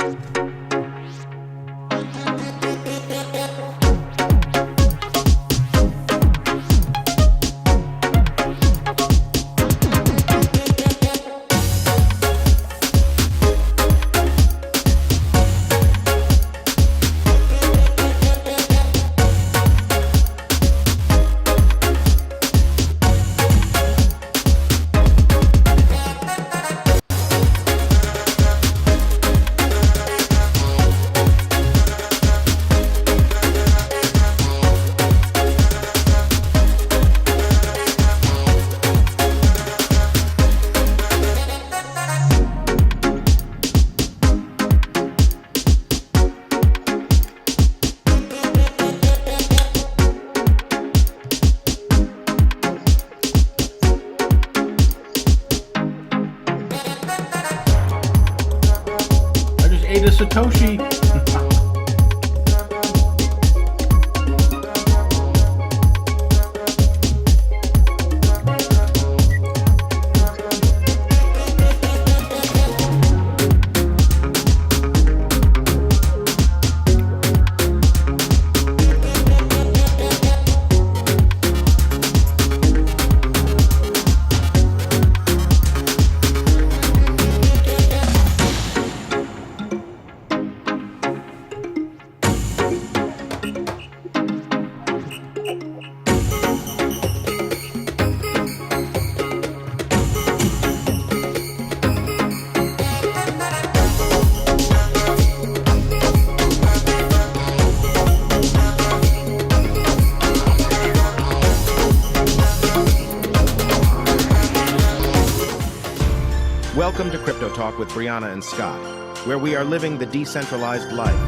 I just ate a Satoshi. Welcome to Crypto Talk with Brianna and Scott, where we are living the decentralized life.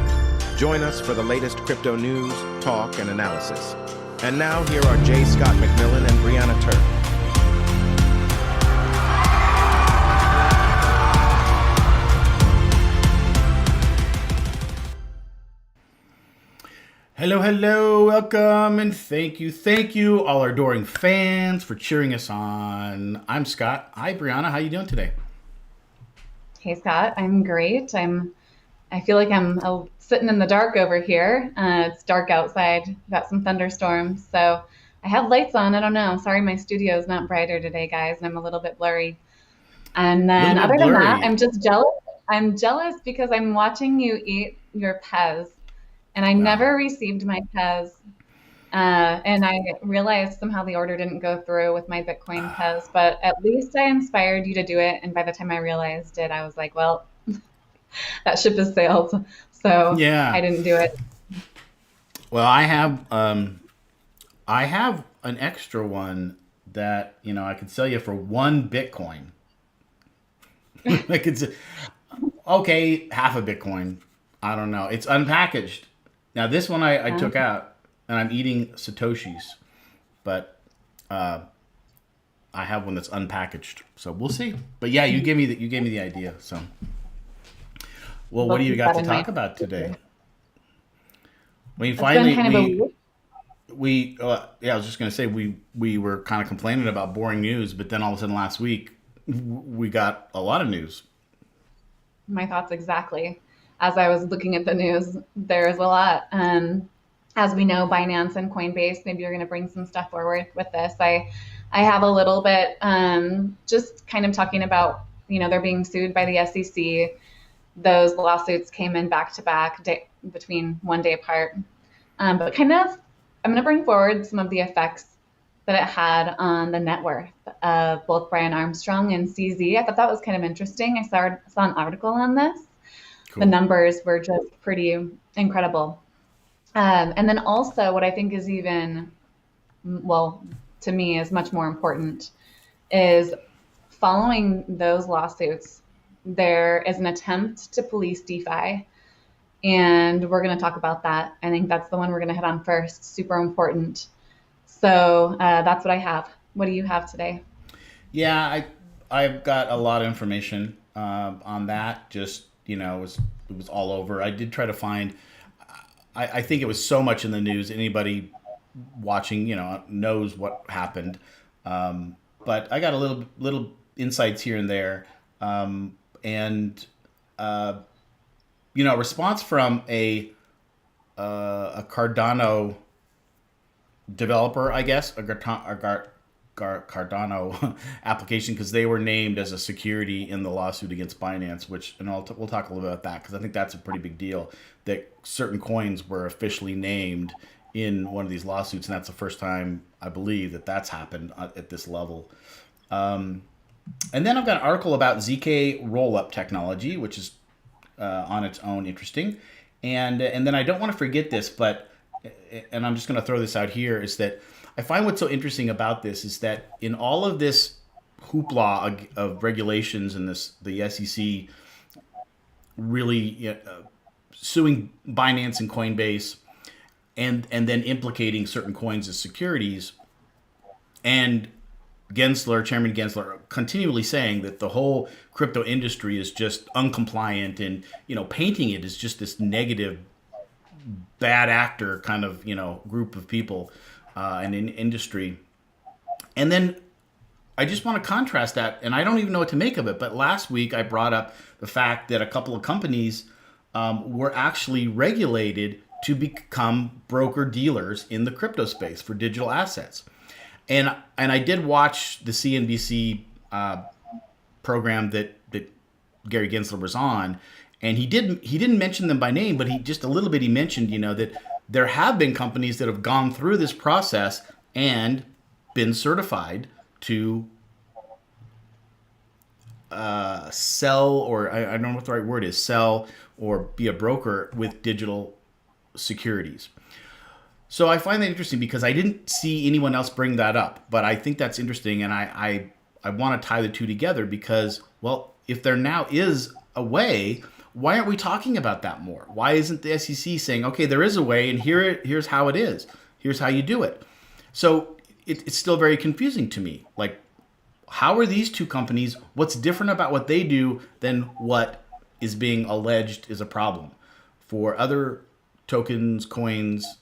Join us for the latest crypto news, talk, and analysis. And now, here are J. Scott McMillan and Brianna Turk. Hello, hello, welcome, and thank you, all our adoring fans for cheering us on. I'm Scott. Hi, Brianna. How you doing today? Hey Scott, I'm great. I feel like I'm sitting in the dark over here. It's dark outside. Got some thunderstorms, so I have lights on. I don't know. Sorry, my studio is not brighter today, guys. I'm a little bit blurry. And then other than that, I'm just jealous. I'm jealous because I'm watching you eat your Pez, and I never received my Pez. And I realized somehow the order didn't go through with my Bitcoin Pez, but at least I inspired you to do it. And by the time I realized it, I was like, well, that ship has sailed. So Yeah. I didn't do it. Well, I have an extra one that I could sell you for 1 Bitcoin. I could okay, half a Bitcoin. I don't know. It's unpackaged. Now this one I took out. And I'm eating Satoshis, but I have one that's unpackaged, so we'll see. But yeah, you gave me the idea. So, well, what do you got to talk about today? We finally we yeah, I was just gonna say we were kind of complaining about boring news, but then all of a sudden last week we got a lot of news. My thoughts exactly. As I was looking at the news, there's a lot. As we know, Binance and Coinbase, maybe you're going to bring some stuff forward with this. I have a little bit just kind of talking about, they're being sued by the SEC. Those lawsuits came in back to back between 1 day apart. But kind of, I'm going to bring forward some of the effects that it had on the net worth of both Brian Armstrong and CZ. I thought that was kind of interesting. I saw an article on this. Cool. The numbers were just pretty incredible. And then also what I think is even, well, to me is much more important is following those lawsuits, there is an attempt to police DeFi. And we're going to talk about that. I think that's the one we're going to hit on first. Super important. So that's what I have. What do you have today? Yeah, I've got a lot of information on that. Just, it was all over. I did try to find... I think it was so much in the news. Anybody watching, knows what happened. But I got a little insights here and there. And a response from a Cardano developer, I guess, Cardano application, because they were named as a security in the lawsuit against Binance, which, and we'll talk a little bit about that, because I think that's a pretty big deal, that certain coins were officially named in one of these lawsuits, and that's the first time, I believe, that that's happened at this level. And then I've got an article about ZK rollup technology, which is on its own interesting. And then I don't want to forget this, but, and I'm just going to throw this out here, is that I find what's so interesting about this is that in all of this hoopla of regulations and the SEC really suing Binance and Coinbase, and then implicating certain coins as securities, and Chairman Gensler, continually saying that the whole crypto industry is just uncompliant, and painting it as just this negative, bad actor kind of group of people and in industry. And then I just want to contrast that, and I don't even know what to make of it. But last week I brought up the fact that a couple of companies were actually regulated to become broker dealers in the crypto space for digital assets. And I did watch the CNBC program that Gary Gensler was on, and he didn't mention them by name, but he mentioned that there have been companies that have gone through this process and been certified to sell, or I don't know what the right word is, sell or be a broker with digital securities. So I find that interesting because I didn't see anyone else bring that up, but I think that's interesting, and I want to tie the two together because, well, if there now is a way, why aren't we talking about that more? Why isn't the SEC saying, okay, there is a way, and here's how it is. Here's how you do it. So it's still very confusing to me. Like, how are these two companies, what's different about what they do than what is being alleged is a problem for other tokens, coins,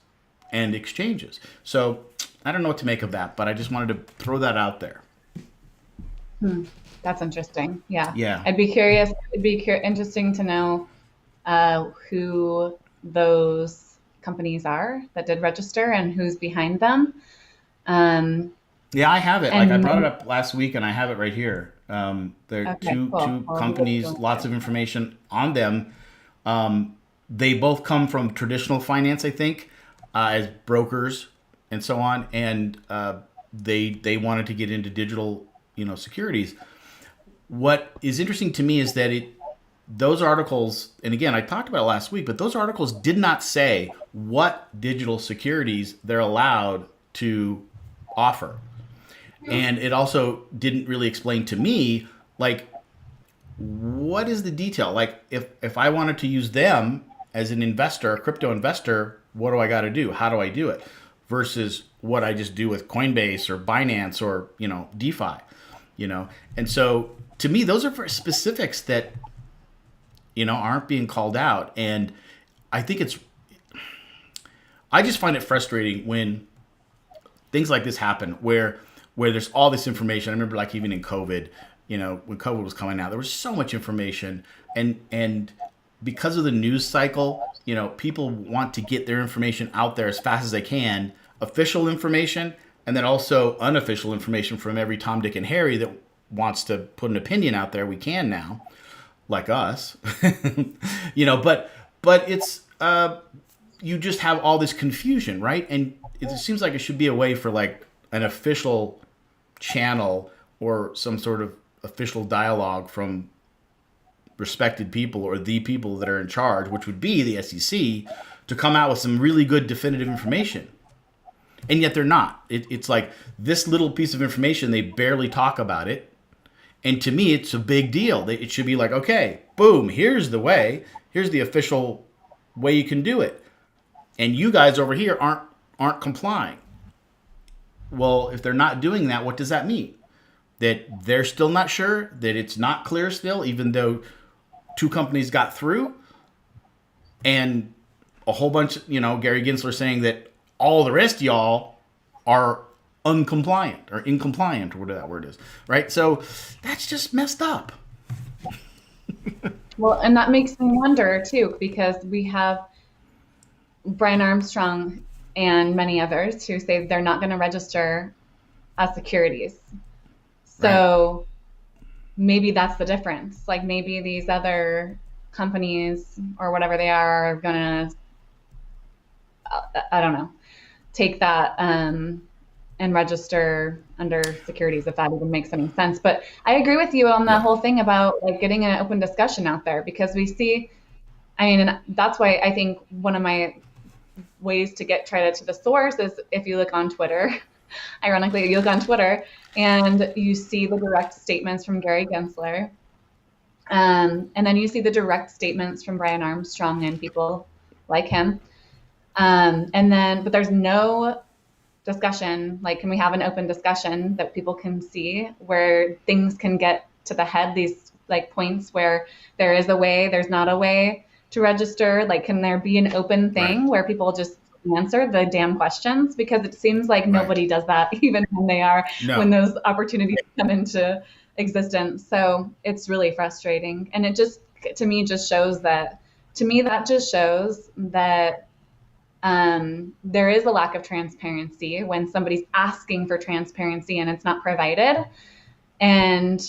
and exchanges? So I don't know what to make of that, but I just wanted to throw that out there. That's interesting. Yeah. Yeah. I'd be curious. It'd be interesting to know who those companies are that did register and who's behind them. Yeah, I have it. Like, I brought it up last week, and I have it right here. There are two companies, lots of information on them. They both come from traditional finance, I think, as brokers and so on, and they wanted to get into digital, securities. What is interesting to me is that those articles, and again, I talked about it last week, but those articles did not say what digital securities they're allowed to offer. And it also didn't really explain to me, like, what is the detail? Like, if I wanted to use them as an investor, a crypto investor, what do I got to do? How do I do it? Versus what I just do with Coinbase or Binance or, DeFi, And so to me, those are specifics that, aren't being called out. And I think I just find it frustrating when things like this happen where there's all this information. I remember, like, even in COVID, when COVID was coming out, there was so much information, and because of the news cycle, people want to get their information out there as fast as they can, official information, and then also unofficial information from every Tom, Dick, and Harry that wants to put an opinion out there. We can now, like us, but it's, you just have all this confusion, right? And it seems like it should be a way for, like, an official channel or some sort of official dialogue from respected people or the people that are in charge, which would be the SEC, to come out with some really good definitive information. And yet they're not. It's like this little piece of information, they barely talk about it. And to me, it's a big deal. It should be like, okay, boom, here's the way. Here's the official way you can do it. And you guys over here aren't complying. Well, if they're not doing that, what does that mean? That they're still not sure, that it's not clear still, even though two companies got through, and a whole bunch, Gary Gensler saying that all the rest of y'all are uncompliant or incompliant, or whatever that word is, right? So that's just messed up. Well, and that makes me wonder too, because we have Brian Armstrong and many others who say they're not going to register as securities. Right. So maybe that's the difference. Like maybe these other companies or whatever they are going to, I don't know, take that and register under securities if that even makes any sense. But I agree with you on the Yeah. whole thing about like getting an open discussion out there because we see, I mean, and that's why I think one of my ways to get credit to the source is if you look on Twitter. Ironically, you look on Twitter and you see the direct statements from Gary Gensler, and then you see the direct statements from Brian Armstrong and people like him. And then, but there's no discussion. Like, can we have an open discussion that people can see where things can get to the head? These like points where there is a way, there's not a way to register. Like, can there be an open Right. thing where people just answer the damn questions? Because it seems like Right. nobody does that, even when No. those opportunities come into existence. So it's really frustrating, and it just to me just shows that to me that just shows that there is a lack of transparency when somebody's asking for transparency and it's not provided. And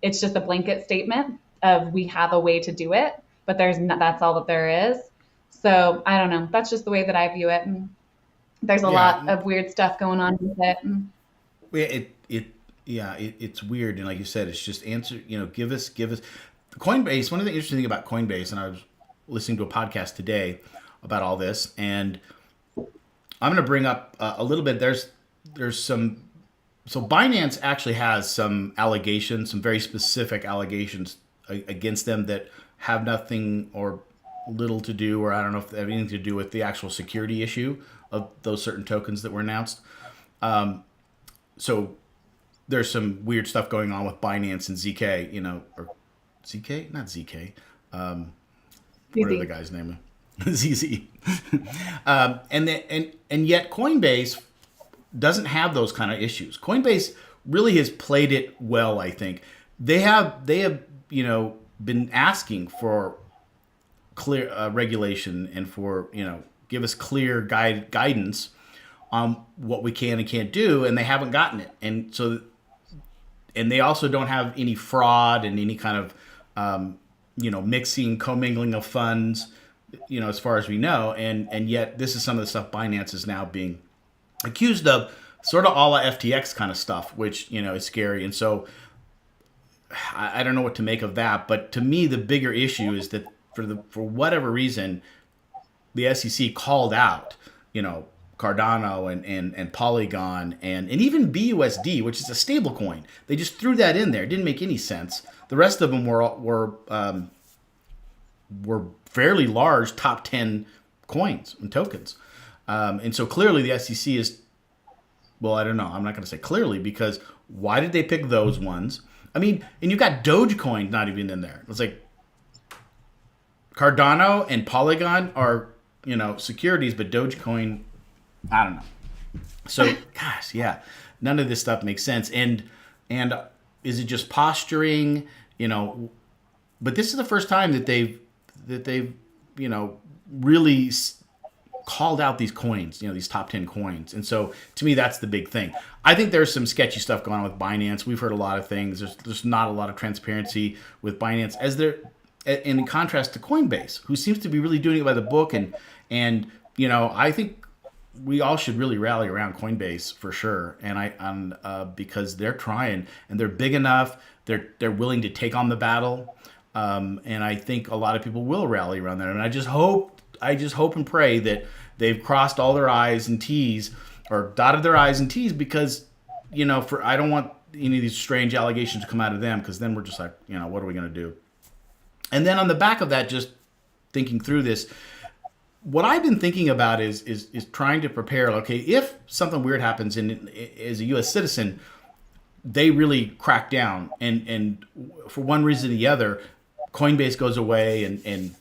it's just a blanket statement of we have a way to do it, but there's not, that's all that there is. So I don't know. That's just the way that I view it. And there's a Yeah. lot of weird stuff going on with it. It yeah, it's weird, and like you said, it's just answer. Give us Coinbase. One of the interesting thing about Coinbase, and I was listening to a podcast today about all this, and I'm going to bring up a little bit. There's some. So Binance actually has some allegations, some very specific allegations against them that have nothing or little to do, or I don't know if they have anything to do with the actual security issue of those certain tokens that were announced. So there's some weird stuff going on with Binance and ZK, or ZK, not ZK. What are the Easy. guy's name? ZZ. And yet Coinbase doesn't have those kind of issues. Coinbase really has played it well, I think. They have been asking for clear regulation and for give us clear guidance on what we can and can't do, and they haven't gotten it. And they also don't have any fraud and any kind of mixing, commingling of funds, as far as we know. And yet this is some of the stuff Binance is now being accused of, sort of a la FTX kind of stuff, which is scary. And so I don't know what to make of that. But to me, the bigger issue is that for whatever reason, the SEC called out, Cardano and Polygon and even BUSD, which is a stable coin. They just threw that in there. It didn't make any sense. The rest of them were fairly large top 10 coins and tokens. And so clearly the SEC is, well, I don't know. I'm not going to say clearly, because why did they pick those ones? I mean, and you've got Dogecoin not even in there. It's like Cardano and Polygon are, securities, but Dogecoin, I don't know. So, gosh, yeah, none of this stuff makes sense. And is it just posturing? But this is the first time that they've really called out these coins, these top 10 coins. And so to me, that's the big thing. I think there's some sketchy stuff going on with Binance. We've heard a lot of things. There's not a lot of transparency with Binance, as there, in contrast to Coinbase, who seems to be really doing it by the book. And I think we all should really rally around Coinbase for sure. And because they're trying and they're big enough, they're willing to take on the battle. And I think a lot of people will rally around that. And I just hope and pray that they've crossed all their I's and T's, or dotted their I's and T's, because, I don't want any of these strange allegations to come out of them, because then we're just like, what are we going to do? And then on the back of that, just thinking through this, what I've been thinking about is trying to prepare. Okay, if something weird happens as a U.S. citizen, they really crack down, and for one reason or the other, Coinbase goes away and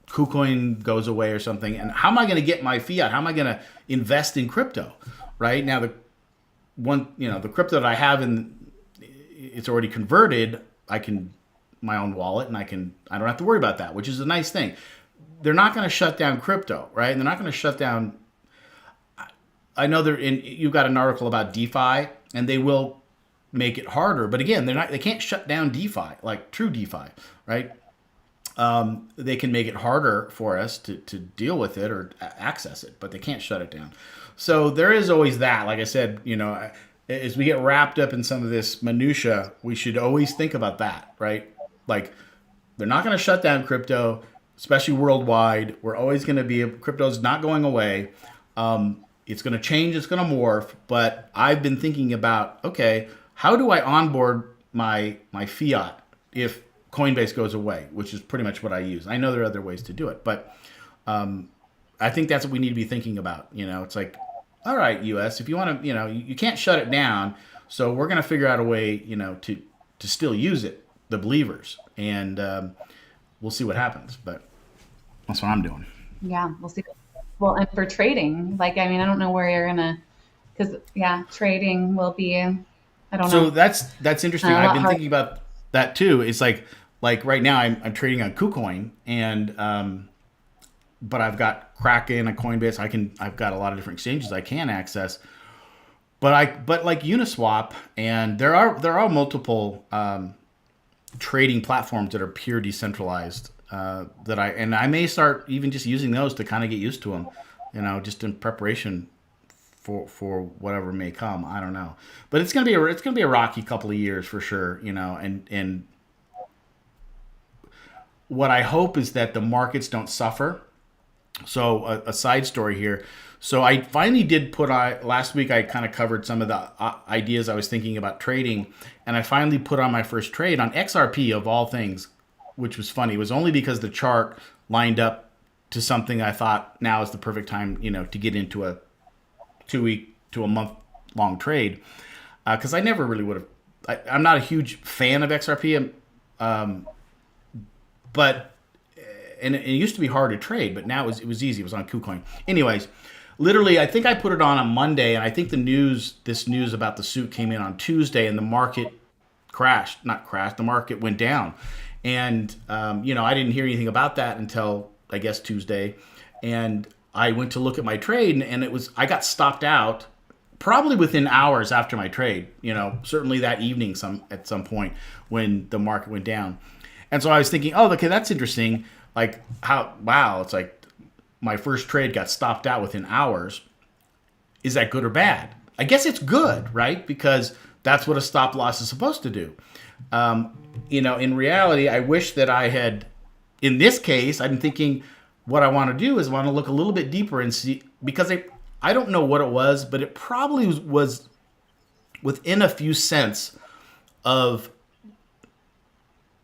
KuCoin goes away or something. And how am I going to get my fiat? How am I going to invest in crypto? Right now, the crypto that I have it's already converted. I can my own wallet, and I don't have to worry about that, which is a nice thing. They're not going to shut down crypto, right? They're not going to shut down. I know you've got an article about DeFi, and they will make it harder. But again, they can't shut down DeFi, like true DeFi, right? They can make it harder for us to deal with it or access it, but they can't shut it down. So there is always that. Like I said, as we get wrapped up in some of this minutia, we should always think about that, right? Like, they're not going to shut down crypto, especially worldwide. We're always going to be, crypto's not going away. It's going to change, it's going to morph, but I've been thinking about, okay, how do I onboard my fiat if Coinbase goes away, which is pretty much what I use. I know there are other ways to do it, but I think that's what we need to be thinking about. It's like, all right, US, if you want to, you can't shut it down, so we're going to figure out a way, to still use it, the believers, and we'll see what happens. But that's what I'm doing. Yeah, we'll see. Well, and for trading, I don't know where you're gonna, because trading will be, I don't So know. that's interesting. I've been thinking about that too. It's like right now I'm trading on KuCoin, and but I've got Kraken and Coinbase. I've got a lot of different exchanges I can access. But like Uniswap, and there are multiple trading platforms that are pure decentralized, that I may start even just using those to kind of get used to them, just in preparation for whatever may come. I don't know, but it's gonna be a rocky couple of years for sure, and what I hope is that the markets don't suffer. So a side story here. So I finally did last week I kind of covered some of the ideas I was thinking about trading, and I finally put on my first trade on XRP of all things, which was funny. It was only because the chart lined up to something I thought now is the perfect time, to get into a 2-week to a month long trade, because I never really would have. I'm not a huge fan of XRP, but and it used to be hard to trade, but now it was easy. It was on KuCoin. Anyways, literally, I think I put it on Monday, and I think this news about the suit came in on Tuesday, and the market not crashed. The market went down, and I didn't hear anything about that until I guess Tuesday, and I went to look at my trade, and I got stopped out probably within hours after my trade. Certainly that evening, at some point when the market went down, and so I was thinking, oh, okay, that's interesting. Like, wow, it's like my first trade got stopped out within hours. Is that good or bad? I guess it's good, right? Because that's what a stop loss is supposed to do. In reality, I wish that I had, in this case, I'm thinking what I want to do is I want to look a little bit deeper and see, because I don't know what it was, but it probably was within a few cents of,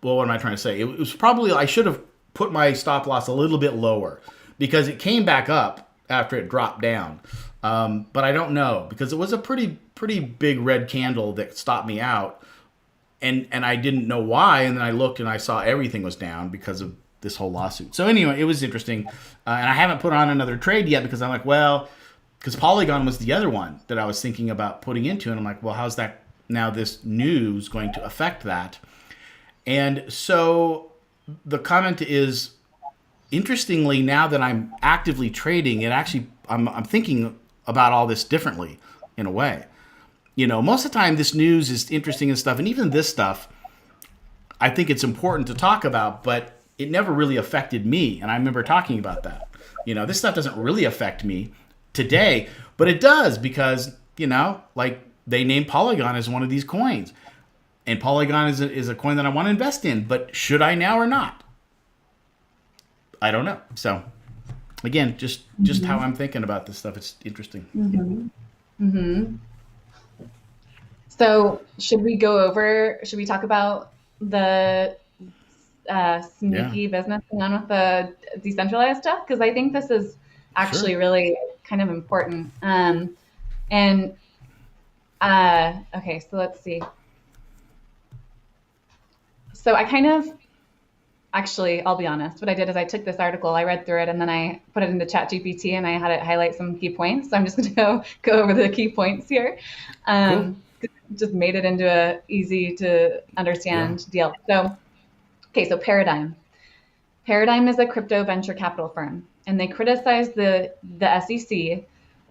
well, what am I trying to say? It was probably, I should have put my stop loss a little bit lower, because it came back up after it dropped down. But I don't know, because it was a pretty big red candle that stopped me out, and I didn't know why. And then I looked and I saw everything was down because of this whole lawsuit. So anyway, it was interesting, and I haven't put on another trade yet, because I'm like, well, because Polygon was the other one that I was thinking about putting into, and I'm like, well, how's that now? This news going to affect that? And so the comment is, interestingly, now that I'm actively trading, I'm thinking about all this differently in a way. Most of the time this news is interesting and stuff, and even this stuff, I think it's important to talk about, but it never really affected me. And I remember talking about that. This stuff doesn't really affect me today, but it does, because, they named Polygon as one of these coins. And Polygon is a coin that I want to invest in, but should I now or not? I don't know. So, again, just how I'm thinking about this stuff. It's interesting. So, should we talk about the sneaky business going on with the decentralized stuff? Because I think this is actually really kind of important. Okay, so let's see. So actually, I'll be honest. What I did is I took this article, I read through it, and then I put it into ChatGPT, and I had it highlight some key points. So I'm just going to go over the key points here. Cool. Just made it into a easy to understand deal. So Okay, so Paradigm. Paradigm is a crypto venture capital firm, and they criticize the SEC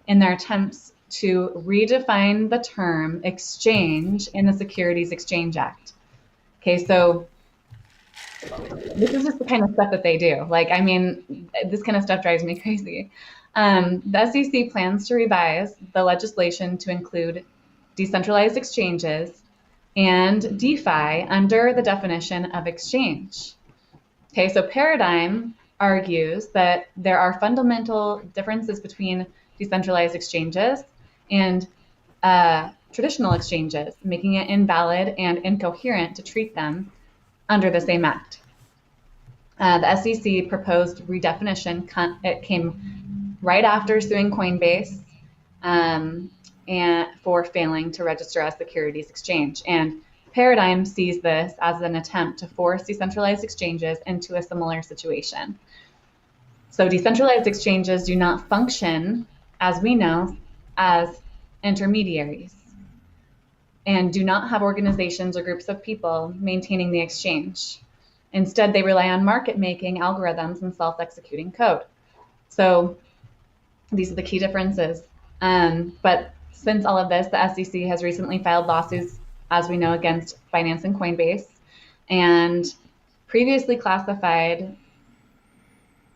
in their attempts to redefine the term exchange in the Securities Exchange Act. Okay, so this is just the kind of stuff that they do. Like, I mean, this kind of stuff drives me crazy. The SEC plans to revise the legislation to include decentralized exchanges and DeFi under the definition of exchange. Okay, so Paradigm argues that there are fundamental differences between decentralized exchanges and traditional exchanges, making it invalid and incoherent to treat them under the same act. The SEC proposed redefinition. It came right after suing Coinbase and for failing to register as securities exchange. And Paradigm sees this as an attempt to force decentralized exchanges into a similar situation. So decentralized exchanges do not function, as we know, as intermediaries and do not have organizations or groups of people maintaining the exchange. Instead, they rely on market-making algorithms and self-executing code. So these are the key differences. But since all of this, the SEC has recently filed lawsuits, as we know, against Binance and Coinbase, and previously classified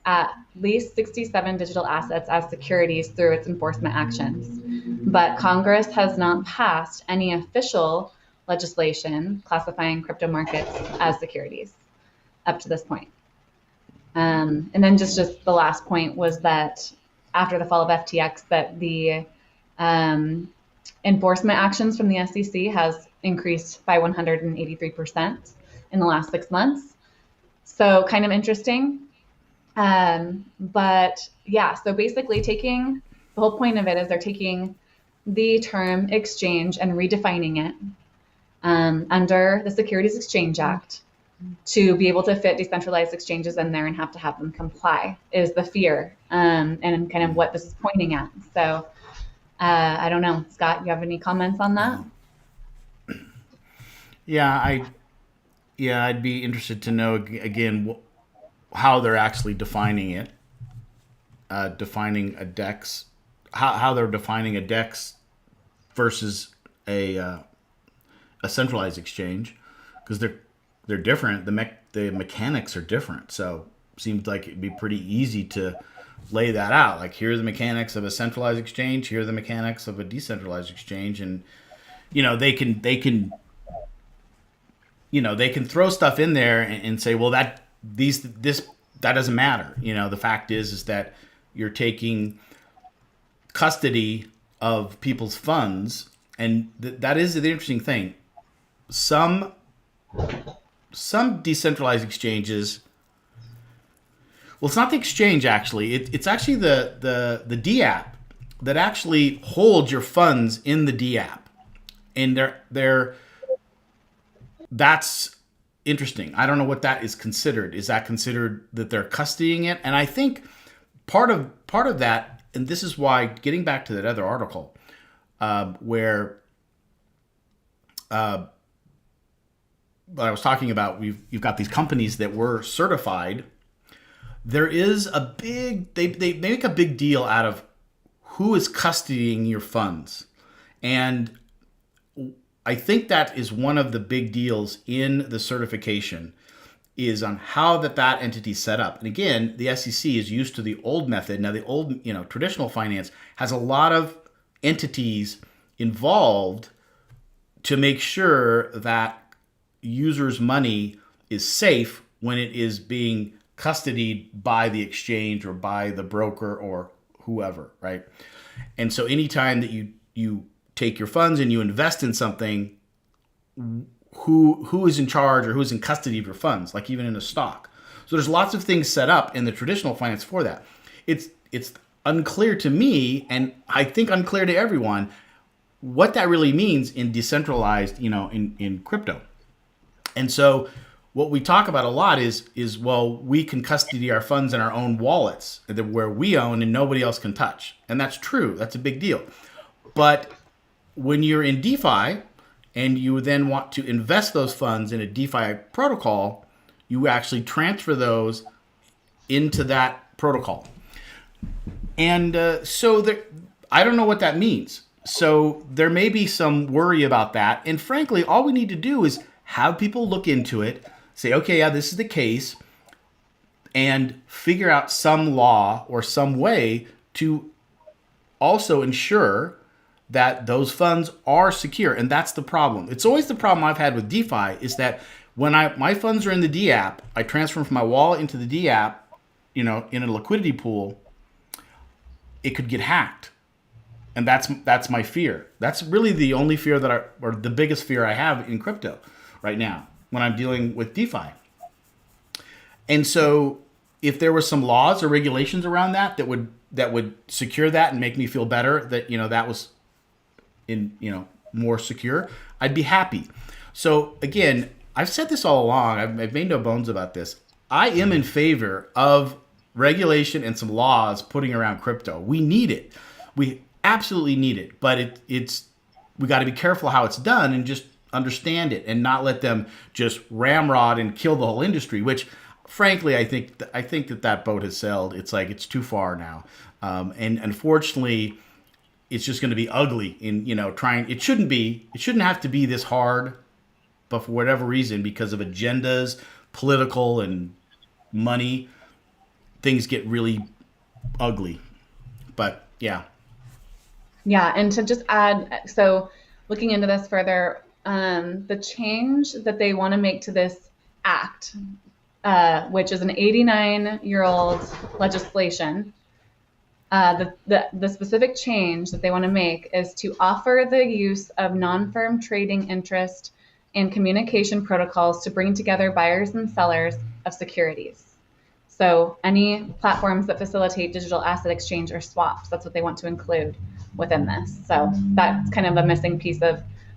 at least 67 digital assets as securities through its enforcement actions. But Congress has not passed any official legislation classifying crypto markets as securities up to this point. And then just the last point was that after the fall of FTX, that the enforcement actions from the SEC has increased by 183% in the last 6 months. So kind of interesting. But yeah, so basically the whole point of it is they're taking the term exchange and redefining it under the Securities Exchange Act to be able to fit decentralized exchanges in there and have to have them comply is the fear and kind of what this is pointing at. So I don't know, Scott, you have any comments on that? Yeah, I'd be interested to know again how they're actually defining it, defining a DEX, how they're defining a DEX versus a centralized exchange, because they're different. The mechanics are different. So it seems like it'd be pretty easy to lay that out. Like, here are the mechanics of a centralized exchange. Here are the mechanics of a decentralized exchange, and they can throw stuff in there and say, well, that doesn't matter. The fact is that you're taking custody of people's funds, and that is the interesting thing. Some decentralized exchanges, well, it's not the exchange actually. It's actually the D app that actually holds your funds in the D app, and that's interesting. I don't know what that is considered. Is that considered that they're custodying it? And I think part of that, and this is why, getting back to that other article, where what I was talking about, you've got these companies that were certified. There is they make a big deal out of who is custodying your funds, and I think that is one of the big deals in the certification, is on how that entity's set up. And again, the SEC is used to the old method. Now, the old, traditional finance has a lot of entities involved to make sure that users' money is safe when it is being custodied by the exchange or by the broker or whoever, right? And so anytime that you take your funds and you invest in something, who is in charge or who's in custody of your funds, like even in a stock. So there's lots of things set up in the traditional finance for that. It's unclear to me, and I think unclear to everyone, what that really means in decentralized, in crypto. And so what we talk about a lot is well, we can custody our funds in our own wallets where we own and nobody else can touch. And that's true. That's a big deal. But when you're in DeFi and you then want to invest those funds in a DeFi protocol, you actually transfer those into that protocol. And I don't know what that means. So there may be some worry about that. And frankly, all we need to do is have people look into it, say, okay, yeah, this is the case, and figure out some law or some way to also ensure that those funds are secure. And that's the problem. It's always the problem I've had with DeFi is that when my funds are in the D app, I transfer them from my wallet into the D app, in a liquidity pool, it could get hacked. And that's my fear. That's really the only fear or the biggest fear I have in crypto right now when I'm dealing with DeFi. And so if there were some laws or regulations around that would secure that and make me feel better that, that was more secure, I'd be happy. So again, I've said this all along. I've made no bones about this. I am in favor of regulation and some laws putting around crypto. We need it. We absolutely need it. But we got to be careful how it's done and just understand it and not let them just ramrod and kill the whole industry, which frankly, I think that boat has sailed. It's like it's too far now. And unfortunately, it's just going to be ugly in, trying. It shouldn't have to be this hard, but for whatever reason, because of agendas, political and money, things get really ugly. But yeah. Yeah, and to just add, so looking into this further, the change that they want to make to this act, which is an 89-year-old legislation, the specific change that they want to make is to offer the use of non-firm trading interest and communication protocols to bring together buyers and sellers of securities. So any platforms that facilitate digital asset exchange or swaps, that's what they want to include within this. So that's kind of a missing piece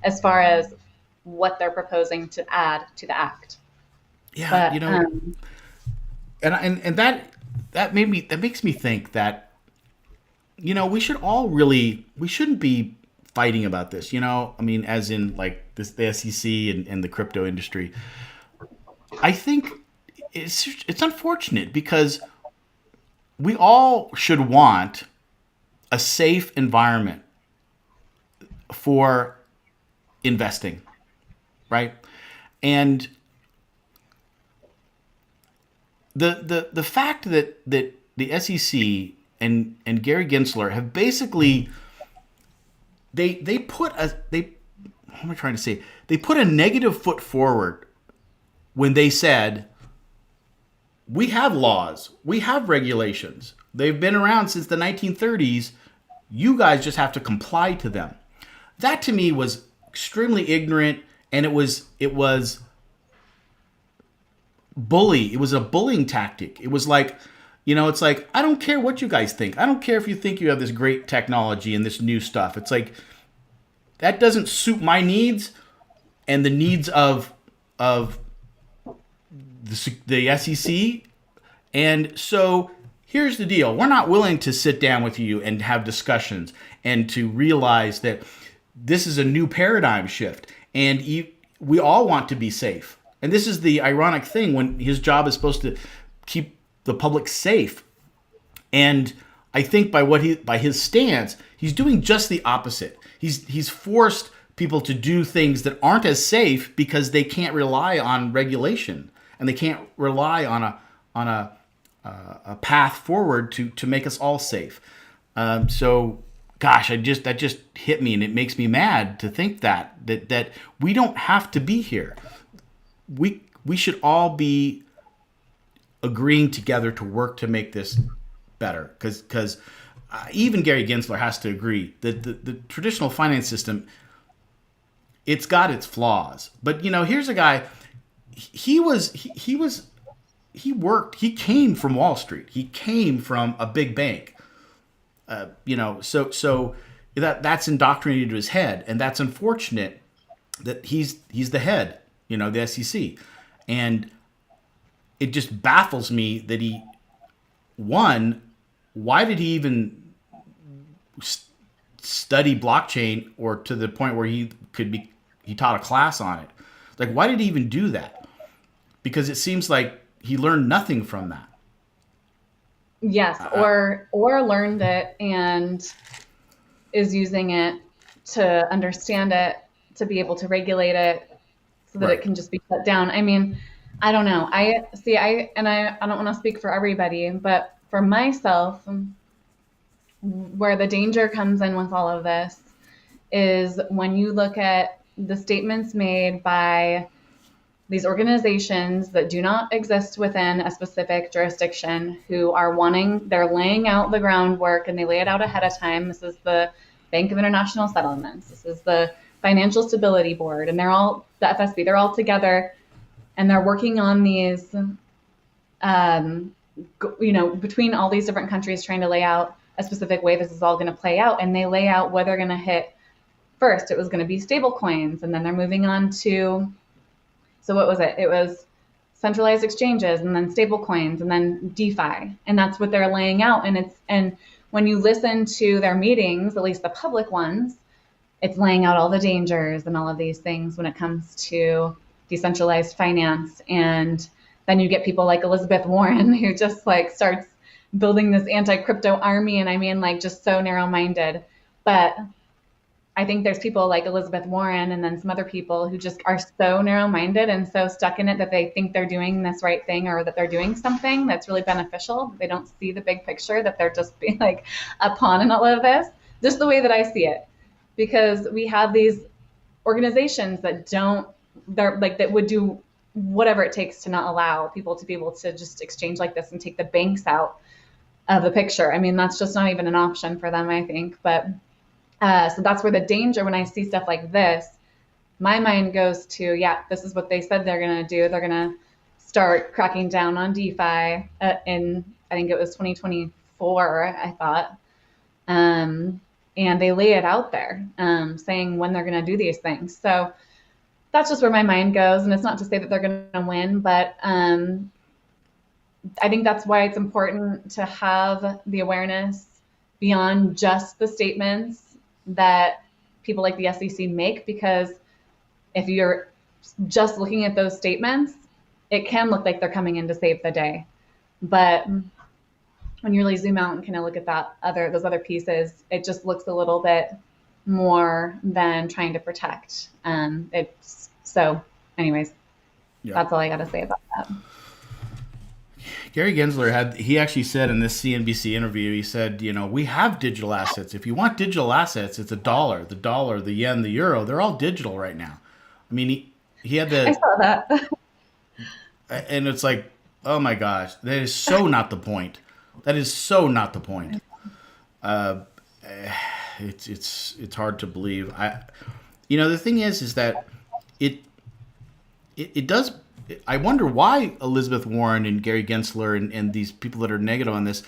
as far as what they're proposing to add to the act. Yeah, and that makes me think that we shouldn't be fighting about this. As in like this, the SEC and the crypto industry. I think it's unfortunate because we all should want a safe environment for investing, right? And the fact that the SEC and Gary Gensler have basically they put a negative foot forward when they said we have laws, we have regulations. They've been around since the 1930s. You guys just have to comply to them. That to me was extremely ignorant, and it was bully. It was a bullying tactic. It was like, it's like, I don't care what you guys think. I don't care if you think you have this great technology and this new stuff. It's like, that doesn't suit my needs and the needs of the SEC. And so here's the deal. We're not willing to sit down with you and have discussions and to realize that this is a new paradigm shift. And we all want to be safe. And this is the ironic thing when his job is supposed to keep the public safe. And I think by his stance, he's doing just the opposite. He's forced people to do things that aren't as safe because they can't rely on regulation and they can't rely on a path forward to make us all safe. So, gosh, that just hit me, and it makes me mad to think that we don't have to be here. We should all be agreeing together to work to make this better, because even Gary Gensler has to agree that the traditional finance system, it's got its flaws. But here's a guy. He came from Wall Street. He came from a big bank. So that's indoctrinated into his head, and that's unfortunate that he's the head, the SEC, and it just baffles me that why did he even study blockchain, or to the point where he taught a class on it? Like, why did he even do that? because it seems like he learned nothing from that. Yes, or learned it and is using it to understand it, to be able to regulate it so that it Right. can just be shut down. I mean, I don't know. I don't want to speak for everybody, but for myself, where the danger comes in with all of this is when you look at the statements made by these organizations that do not exist within a specific jurisdiction who are they're laying out the groundwork and they lay it out ahead of time. This is the Bank of International Settlements. This is the Financial Stability Board, and they're all the FSB. They're all together, and they're working on these, between all these different countries, trying to lay out a specific way this is all going to play out. And they lay out where they're going to hit first. It was going to be stable coins, and then they're moving on to, so what was it? It was centralized exchanges, and then stable coins, and then DeFi. And that's what they're laying out. And when you listen to their meetings, at least the public ones, it's laying out all the dangers and all of these things when it comes to decentralized finance. And then you get people like Elizabeth Warren, who just like starts building this anti-crypto army. And I mean, like, just so narrow-minded. But I think there's people like Elizabeth Warren and then some other people who just are so narrow-minded and so stuck in it that they think they're doing this right thing, or that they're doing something that's really beneficial. They don't see the big picture, that they're just being like a pawn in all of this, just the way that I see it. Because we have these organizations that would do whatever it takes to not allow people to be able to just exchange like this and take the banks out of the picture. I mean, that's just not even an option for them, I think. But so that's where the danger, when I see stuff like this, my mind goes to, yeah, this is what they said they're going to do. They're going to start cracking down on DeFi in, I think it was 2024, I thought. And they lay it out there, saying when they're going to do these things. So that's just where my mind goes. And it's not to say that they're going to win, but I think that's why it's important to have the awareness beyond just the statements that people like the SEC make, because if you're just looking at those statements, it can look like they're coming in to save the day. But when you really zoom out and kind of look at those other pieces, it just looks a little bit more than trying to protect. So anyways, That's all I got to say about that. Gary Gensler he actually said in this CNBC interview, he said, we have digital assets. If you want digital assets, it's the dollar, the yen, the euro. They're all digital right now. I mean, he had I saw that. And it's like, oh my gosh, that is so not the point. That is so not the point. It's hard to believe. The thing is that it does. I wonder why Elizabeth Warren and Gary Gensler and these people that are negative on this,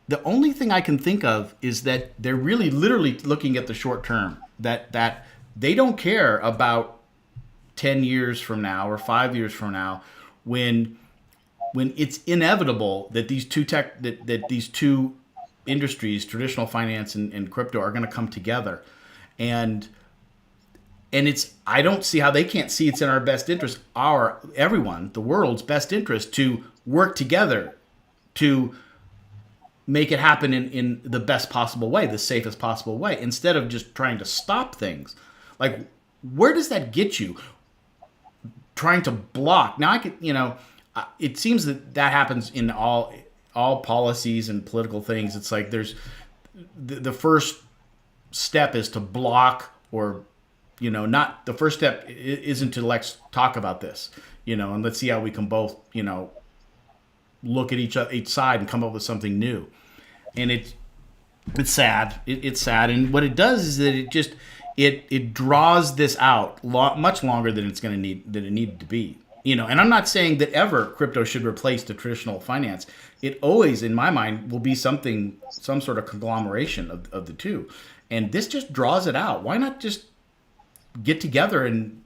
the only thing I can think of is that they're really literally looking at the short term, that they don't care about 10 years from now or 5 years from now, when it's inevitable that these two industries, traditional finance and crypto, are going to come together. And I don't see how they can't see it's in our best interest, the world's best interest, to work together to make it happen in the best possible way, the safest possible way, instead of just trying to stop things. Like, where does that get you? Trying to block. Now, it seems that happens in all policies and political things. It's like there's the first step is to block, or not the first step isn't to let's talk about this, and let's see how we can both, look at each side and come up with something new. And it's sad. It's sad. And what it does is that it draws this out much longer than it needed to be. And I'm not saying that ever crypto should replace the traditional finance. It always, in my mind, will be some sort of conglomeration of the two. And this just draws it out. Why not just get together and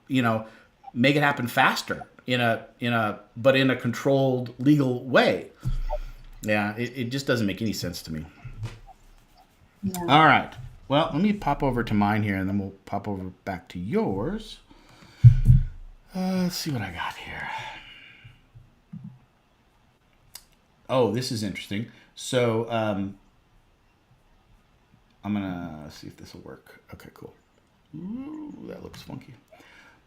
make it happen faster in a controlled, legal way? Yeah, it just doesn't make any sense to me. Yeah. All right. Well, let me pop over to mine here, and then we'll pop over back to yours. Let's see what I got here. Oh, this is interesting. So I'm gonna see if this will work. Okay, cool. Ooh, that looks funky.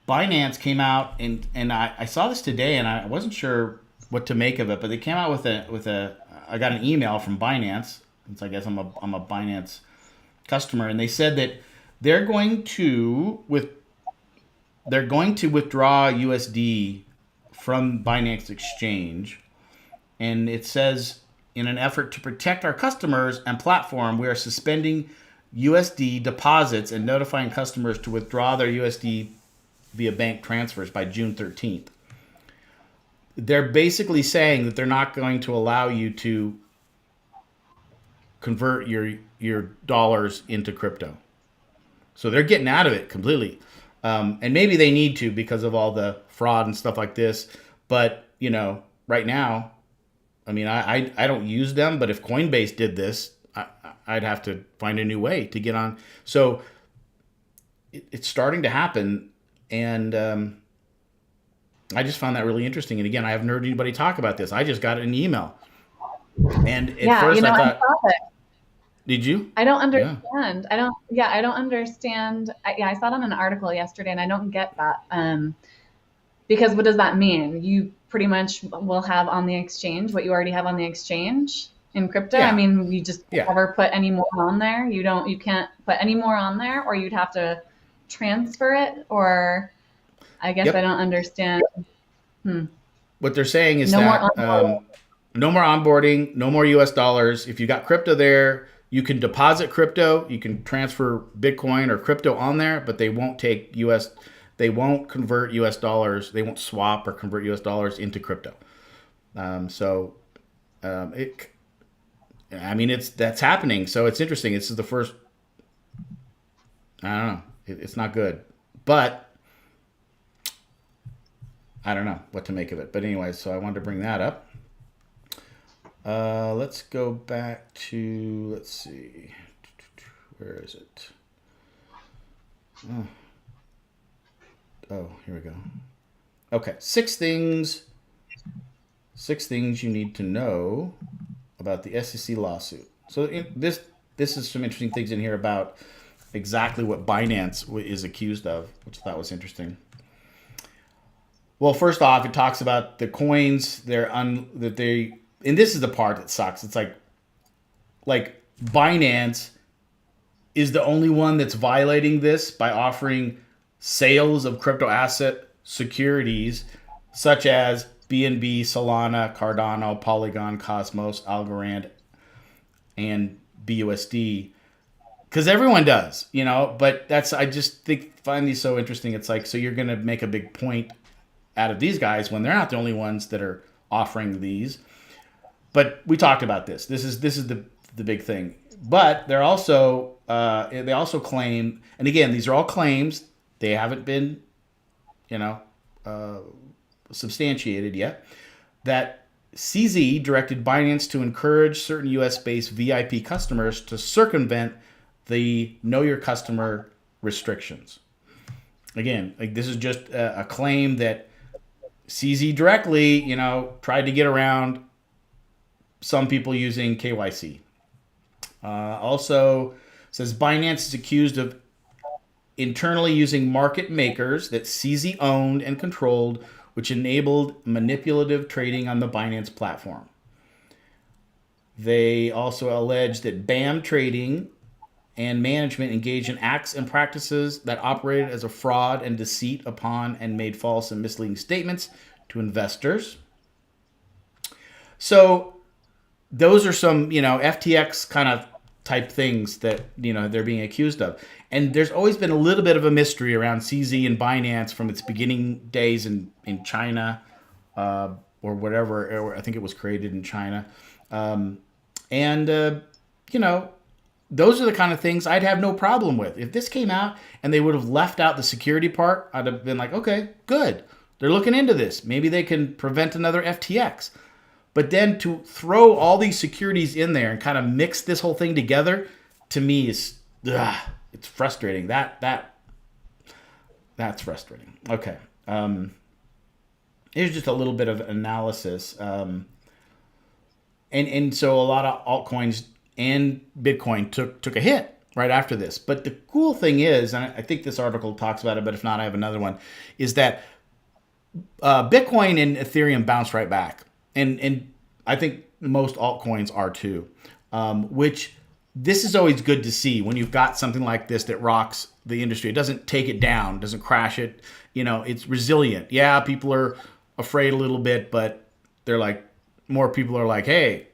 Binance came out and I saw this today and I wasn't sure what to make of it, but they came out with a I got an email from Binance. Since I guess I'm a Binance customer, and they said that they're going to with they're going to withdraw USD from Binance Exchange, and it says in an effort to protect our customers and platform, we are suspending USD deposits and notifying customers to withdraw their USD via bank transfers by June 13th. They're basically saying that they're not going to allow you to convert your dollars into crypto. So they're getting out of it completely. And maybe they need to because of all the fraud and stuff like this. But, right now, I mean, I don't use them, but if Coinbase did this, I'd have to find a new way to get on. So it's starting to happen. And I just found that really interesting. And again, I haven't heard anybody talk about this. I just got an email. And at first I thought, did you? I don't understand. I don't understand. I saw it on an article yesterday and I don't get that. Because what does that mean? You pretty much will have on the exchange what you already have on the exchange in crypto. Yeah. I mean, you just Yeah. never put any more on there. You can't put any more on there, or you'd have to transfer it, or I guess Yep. I don't understand. What they're saying is No that more onboarding. no more onboarding, no more US dollars. If you got crypto there, you can deposit crypto, you can transfer Bitcoin or crypto on there, but they won't they won't convert US dollars, they won't swap or convert US dollars into crypto. That's happening. So it's interesting. This is the first, I don't know, it's not good. But I don't know what to make of it. But anyway, so I wanted to bring that up. Let's go back to, let's see, where is it? Oh, here we go. Okay, six things you need to know about the SEC lawsuit. So this is some interesting things in here about exactly what Binance is accused of, which I thought was interesting. Well, first off, it talks about the coins and this is the part that sucks. It's like Binance is the only one that's violating this by offering sales of crypto asset securities such as BNB, Solana, Cardano, Polygon, Cosmos, Algorand, and BUSD. Because everyone does, but I just find these so interesting. It's like, so you're going to make a big point out of these guys when they're not the only ones that are offering these. But we talked about this. This is the big thing. But they also claim, and again, these are all claims. They haven't been, substantiated yet, that CZ directed Binance to encourage certain US-based VIP customers to circumvent the Know Your Customer restrictions. Again, this is just a claim that CZ directly, tried to get around some people using KYC. Also says Binance is accused of internally using market makers that CZ owned and controlled, which enabled manipulative trading on the Binance platform. They also allege that BAM trading and management engaged in acts and practices that operated as a fraud and deceit upon and made false and misleading statements to investors. So those are some, FTX kind of type things that, they're being accused of. And there's always been a little bit of a mystery around CZ and Binance from its beginning days in China, or whatever, or I think it was created in China. Those are the kind of things I'd have no problem with. If this came out and they would have left out the security part, I'd have been like, okay, good. They're looking into this. Maybe they can prevent another FTX. But then to throw all these securities in there and kind of mix this whole thing together, to me is, it's frustrating. That's frustrating. Okay. Here's just a little bit of analysis. and so a lot of altcoins and Bitcoin took a hit right after this. But the cool thing is, and I think this article talks about it, but if not, I have another one, is that Bitcoin and Ethereum bounce right back, and I think most altcoins are too. Which this is always good to see when you've got something like this that rocks the industry. It doesn't take it down, doesn't crash it. It's resilient. Yeah, people are afraid a little bit, but they're like, more people are like, hey,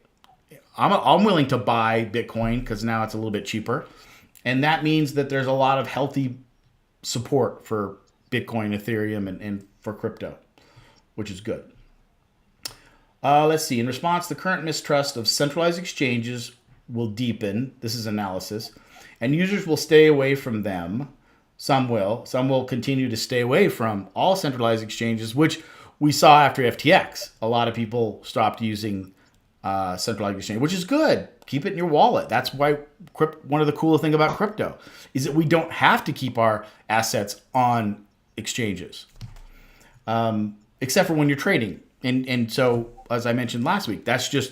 I'm willing to buy Bitcoin because now it's a little bit cheaper. And that means that there's a lot of healthy support for Bitcoin, Ethereum, and for crypto, which is good. Let's see. In response, the current mistrust of centralized exchanges will deepen. This is analysis. And users will stay away from them. Some will. Some will continue to stay away from all centralized exchanges, which we saw after FTX. A lot of people stopped using centralized exchange, which is good. Keep it in your wallet. That's why one of the coolest things about crypto is that we don't have to keep our assets on exchanges, except for when you're trading. And so, as I mentioned last week, that's just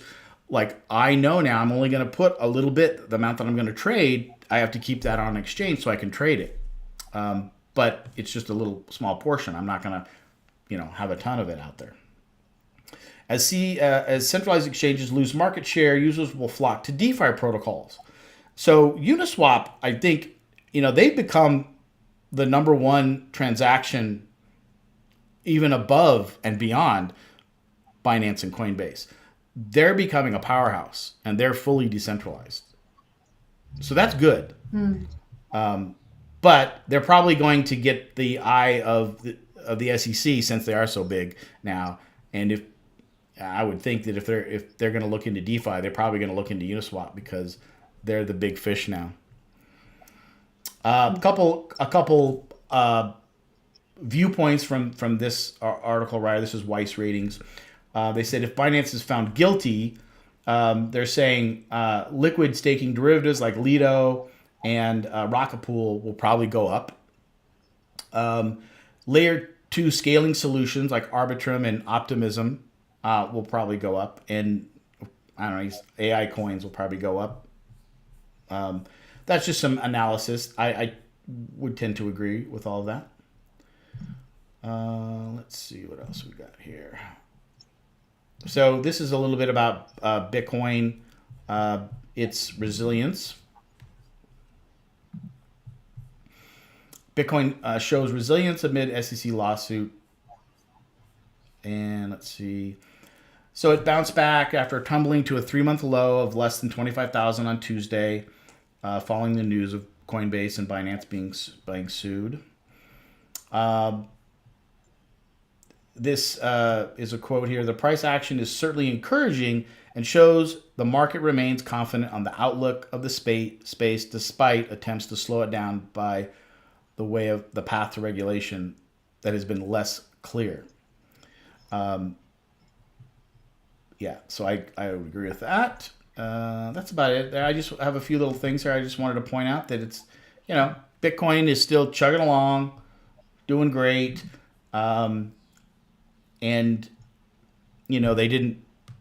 like, I know now I'm only going to put a little bit, the amount that I'm going to trade, I have to keep that on exchange so I can trade it. But it's just a little small portion. I'm not going to, have a ton of it out there. As centralized exchanges lose market share, users will flock to DeFi protocols. So Uniswap, I think, they've become the number one transaction, even above and beyond Binance and Coinbase. They're becoming a powerhouse, and they're fully decentralized. So that's good. But they're probably going to get the eye of the SEC since they are so big now. And if I would think that if they're going to look into DeFi, they're probably going to look into Uniswap because they're the big fish now. A couple viewpoints from this article, right? This is Weiss Ratings. They said if Binance is found guilty, they're saying liquid staking derivatives like Lido and Rocket Pool will probably go up. Layer 2 scaling solutions like Arbitrum and Optimism will probably go up, and I don't know, AI coins will probably go up. That's just some analysis. I would tend to agree with all of that. Let's see what else we got here. So this is a little bit about Bitcoin, its resilience. Bitcoin shows resilience amid SEC lawsuit. And let's see. So it bounced back after tumbling to a 3-month low of less than 25,000 on Tuesday, following the news of Coinbase and Binance being sued. This is a quote here. The price action is certainly encouraging and shows the market remains confident on the outlook of the space despite attempts to slow it down by the way of the path to regulation that has been less clear. So I would agree with that. That's about it. I just have a few little things here. I just wanted to point out that it's, Bitcoin is still chugging along, doing great. And, they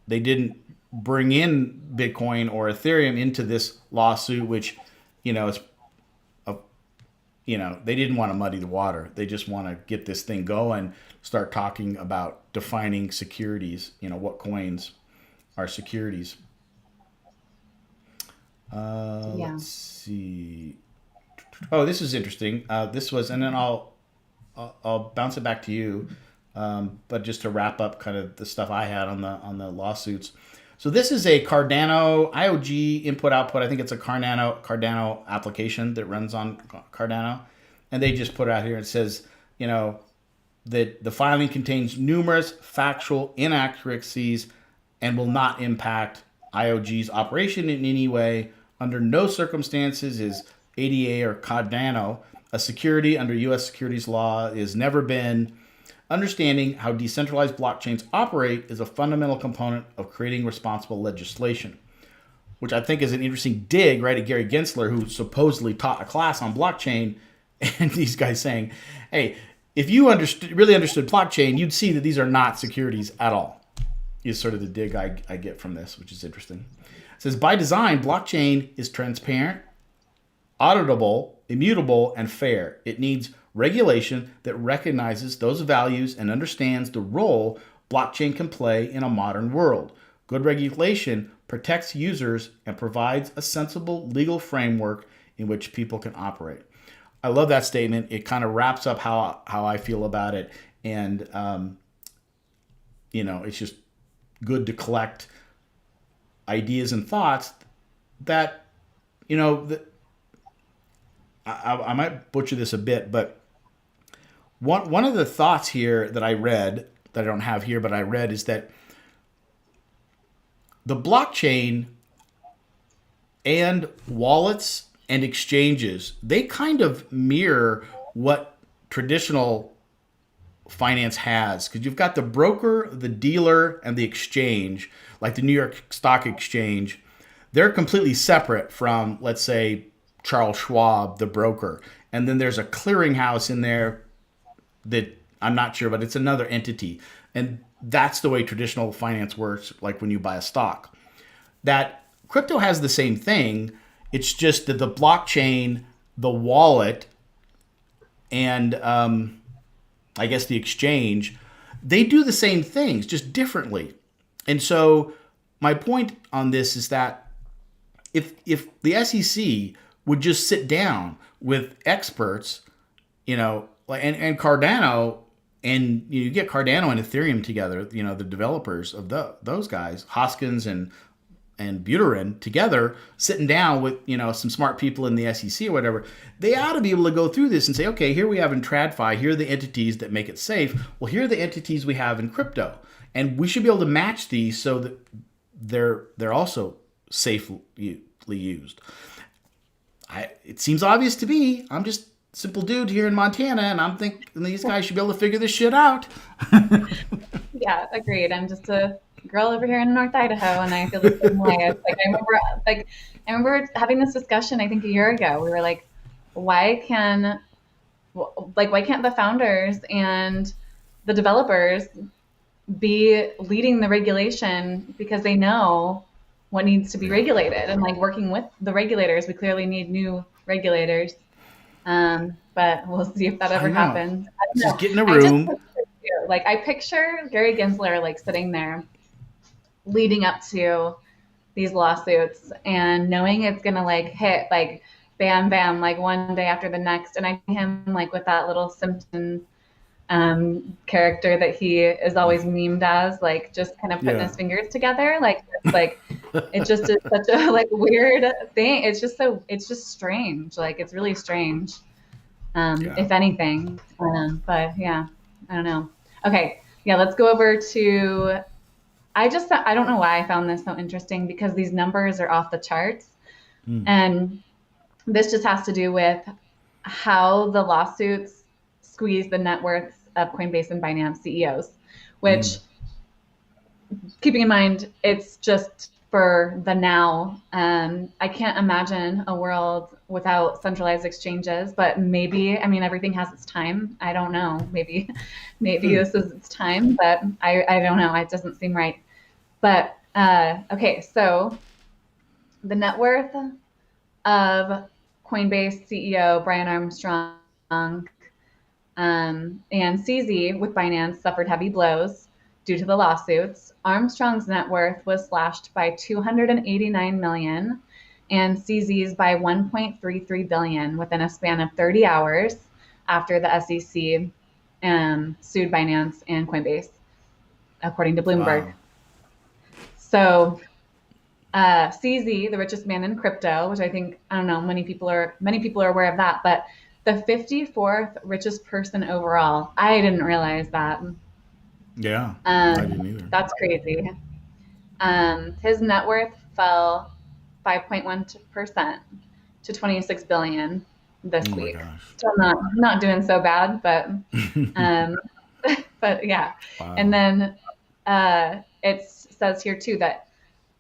didn't bring in Bitcoin or Ethereum into this lawsuit, which, is they didn't want to muddy the water. They just want to get this thing going, start talking about defining securities, what coins are securities. Let's see. Oh, this is interesting. And then I'll bounce it back to you. But just to wrap up kind of the stuff I had on the lawsuits. So this is a Cardano IOG input-output. I think it's a Cardano application that runs on Cardano. And they just put it out here. It says, that the filing contains numerous factual inaccuracies and will not impact IOG's operation in any way. Under no circumstances is ADA or Cardano a security under U.S. securities law. It has never been. Understanding how decentralized blockchains operate is a fundamental component of creating responsible legislation, which I think is an interesting dig, right, at Gary Gensler, who supposedly taught a class on blockchain, and these guys saying, hey, if you really understood blockchain, you'd see that these are not securities at all. is sort of the dig I get from this, which is interesting. It says, by design, blockchain is transparent, auditable, immutable, and fair. It needs regulation that recognizes those values and understands the role blockchain can play in a modern world. Good regulation protects users and provides a sensible legal framework in which people can operate. I love that statement. It kind of wraps up how I feel about it. And, it's just good to collect ideas and thoughts that, I might butcher this a bit, but one of the thoughts here that I read, that I don't have here, but I read, is that the blockchain and wallets and exchanges, they kind of mirror what traditional finance has, because you've got the broker, the dealer, and the exchange, like the New York Stock Exchange. They're completely separate from, let's say, Charles Schwab, the broker. And then there's a clearinghouse in there that I'm not sure, but it's another entity. And that's the way traditional finance works, like when you buy a stock. That crypto has the same thing. It's just that the blockchain, the wallet, and I guess the exchange, they do the same things, just differently. And so my point on this is that if the SEC would just sit down with experts, and Cardano, and you get Cardano and Ethereum together, the developers of those guys, Hoskins and Buterin together, sitting down with, some smart people in the SEC or whatever, they ought to be able to go through this and say, okay, here we have in TradFi, here are the entities that make it safe. Well, here are the entities we have in crypto. And we should be able to match these so that they're also safely used. It seems obvious to me. I'm just a simple dude here in Montana, and I'm thinking these guys should be able to figure this shit out. Yeah, agreed. I'm just a girl over here in North Idaho, and I feel the same way. It's I remember having this discussion, I think a year ago. We were like, why can't the founders and the developers be leading the regulation, because they know what needs to be regulated, and working with the regulators. We clearly need new regulators, but we'll see if that ever happens. Just get in a room. I picture Gary Gensler sitting there leading up to these lawsuits and knowing it's gonna hit bam bam one day after the next, and I see him with that little Simpson character that he is always memed as, just kind of putting his fingers together, it just is such a weird thing. It's just strange. It's really strange, if anything. But yeah, I don't know. Okay, yeah, let's go over to. I don't know why I found this so interesting, because these numbers are off the charts, and this just has to do with how the lawsuits squeeze the net worths of Coinbase and Binance CEOs, which, keeping in mind, it's just for the now. I can't imagine a world without centralized exchanges, but maybe, everything has its time. I don't know. Maybe this is its time, but I don't know. It doesn't seem right. But, okay, so the net worth of Coinbase CEO Brian Armstrong and CZ with Binance suffered heavy blows due to the lawsuits. Armstrong's net worth was slashed by $289 million and CZ's by $1.33 billion within a span of 30 hours after the SEC sued Binance and Coinbase, according to Bloomberg. Wow. So CZ, the richest man in crypto, which I don't know, many people are aware of that, but the 54th richest person overall. I didn't realize that. Yeah, I didn't either. That's crazy. His net worth fell 5.1% to $26 billion this week. So not doing so bad, but but yeah. Wow. And then it says here too that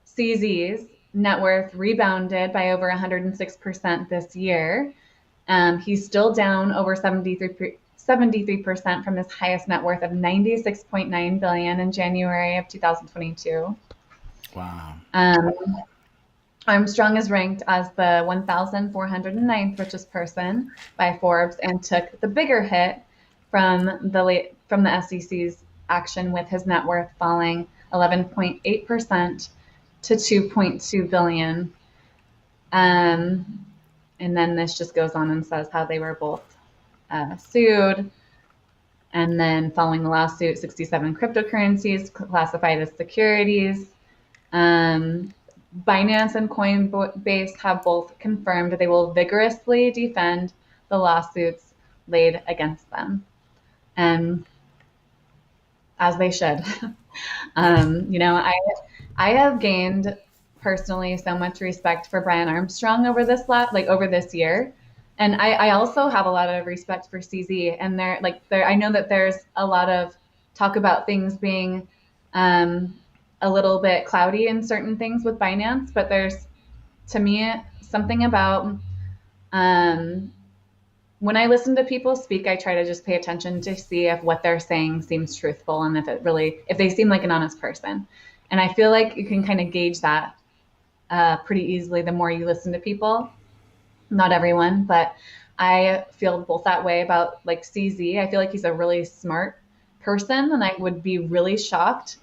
CZ's net worth rebounded by over 106% this year. He's still down over 73% 73% from his highest net worth of 96.9 billion in January of 2022. Wow. Um, Armstrong is ranked as the 1,409th richest person by Forbes and took the bigger hit from the SEC's action, with his net worth falling 11.8% to 2.2 billion. And then this just goes on and says how they were both sued. And then following the lawsuit, 67 cryptocurrencies classified as securities. Binance and Coinbase have both confirmed that they will vigorously defend the lawsuits laid against them, and as they should. I have gained personally so much respect for Brian Armstrong over over this year, and I also have a lot of respect for CZ. And I know that there's a lot of talk about things being a little bit cloudy in certain things with Binance, but there's, to me, something about when I listen to people speak, I try to just pay attention to see if what they're saying seems truthful and if they seem like an honest person. And I feel like you can kind of gauge that pretty easily the more you listen to people. Not everyone, but I feel both that way about like CZ. I feel like he's a really smart person, and I would be really shocked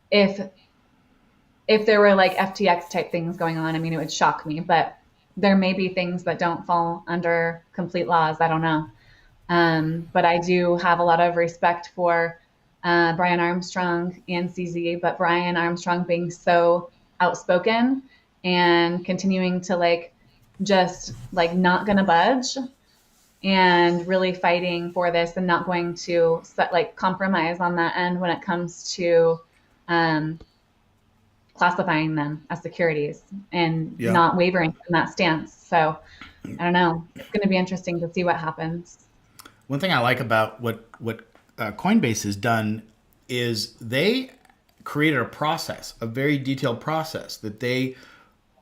if there were like FTX type things going on. I mean, it would shock me, but there may be things that don't fall under complete laws. I don't know. But I do have a lot of respect for Brian Armstrong and CZ, but Brian Armstrong being so outspoken and continuing to just not gonna budge and really fighting for this and not going to compromise on that end when it comes to classifying them as securities and not wavering from that stance. So I don't know. It's going to be interesting to see what happens. One thing I like about what Coinbase has done is they created a process, a very detailed process that they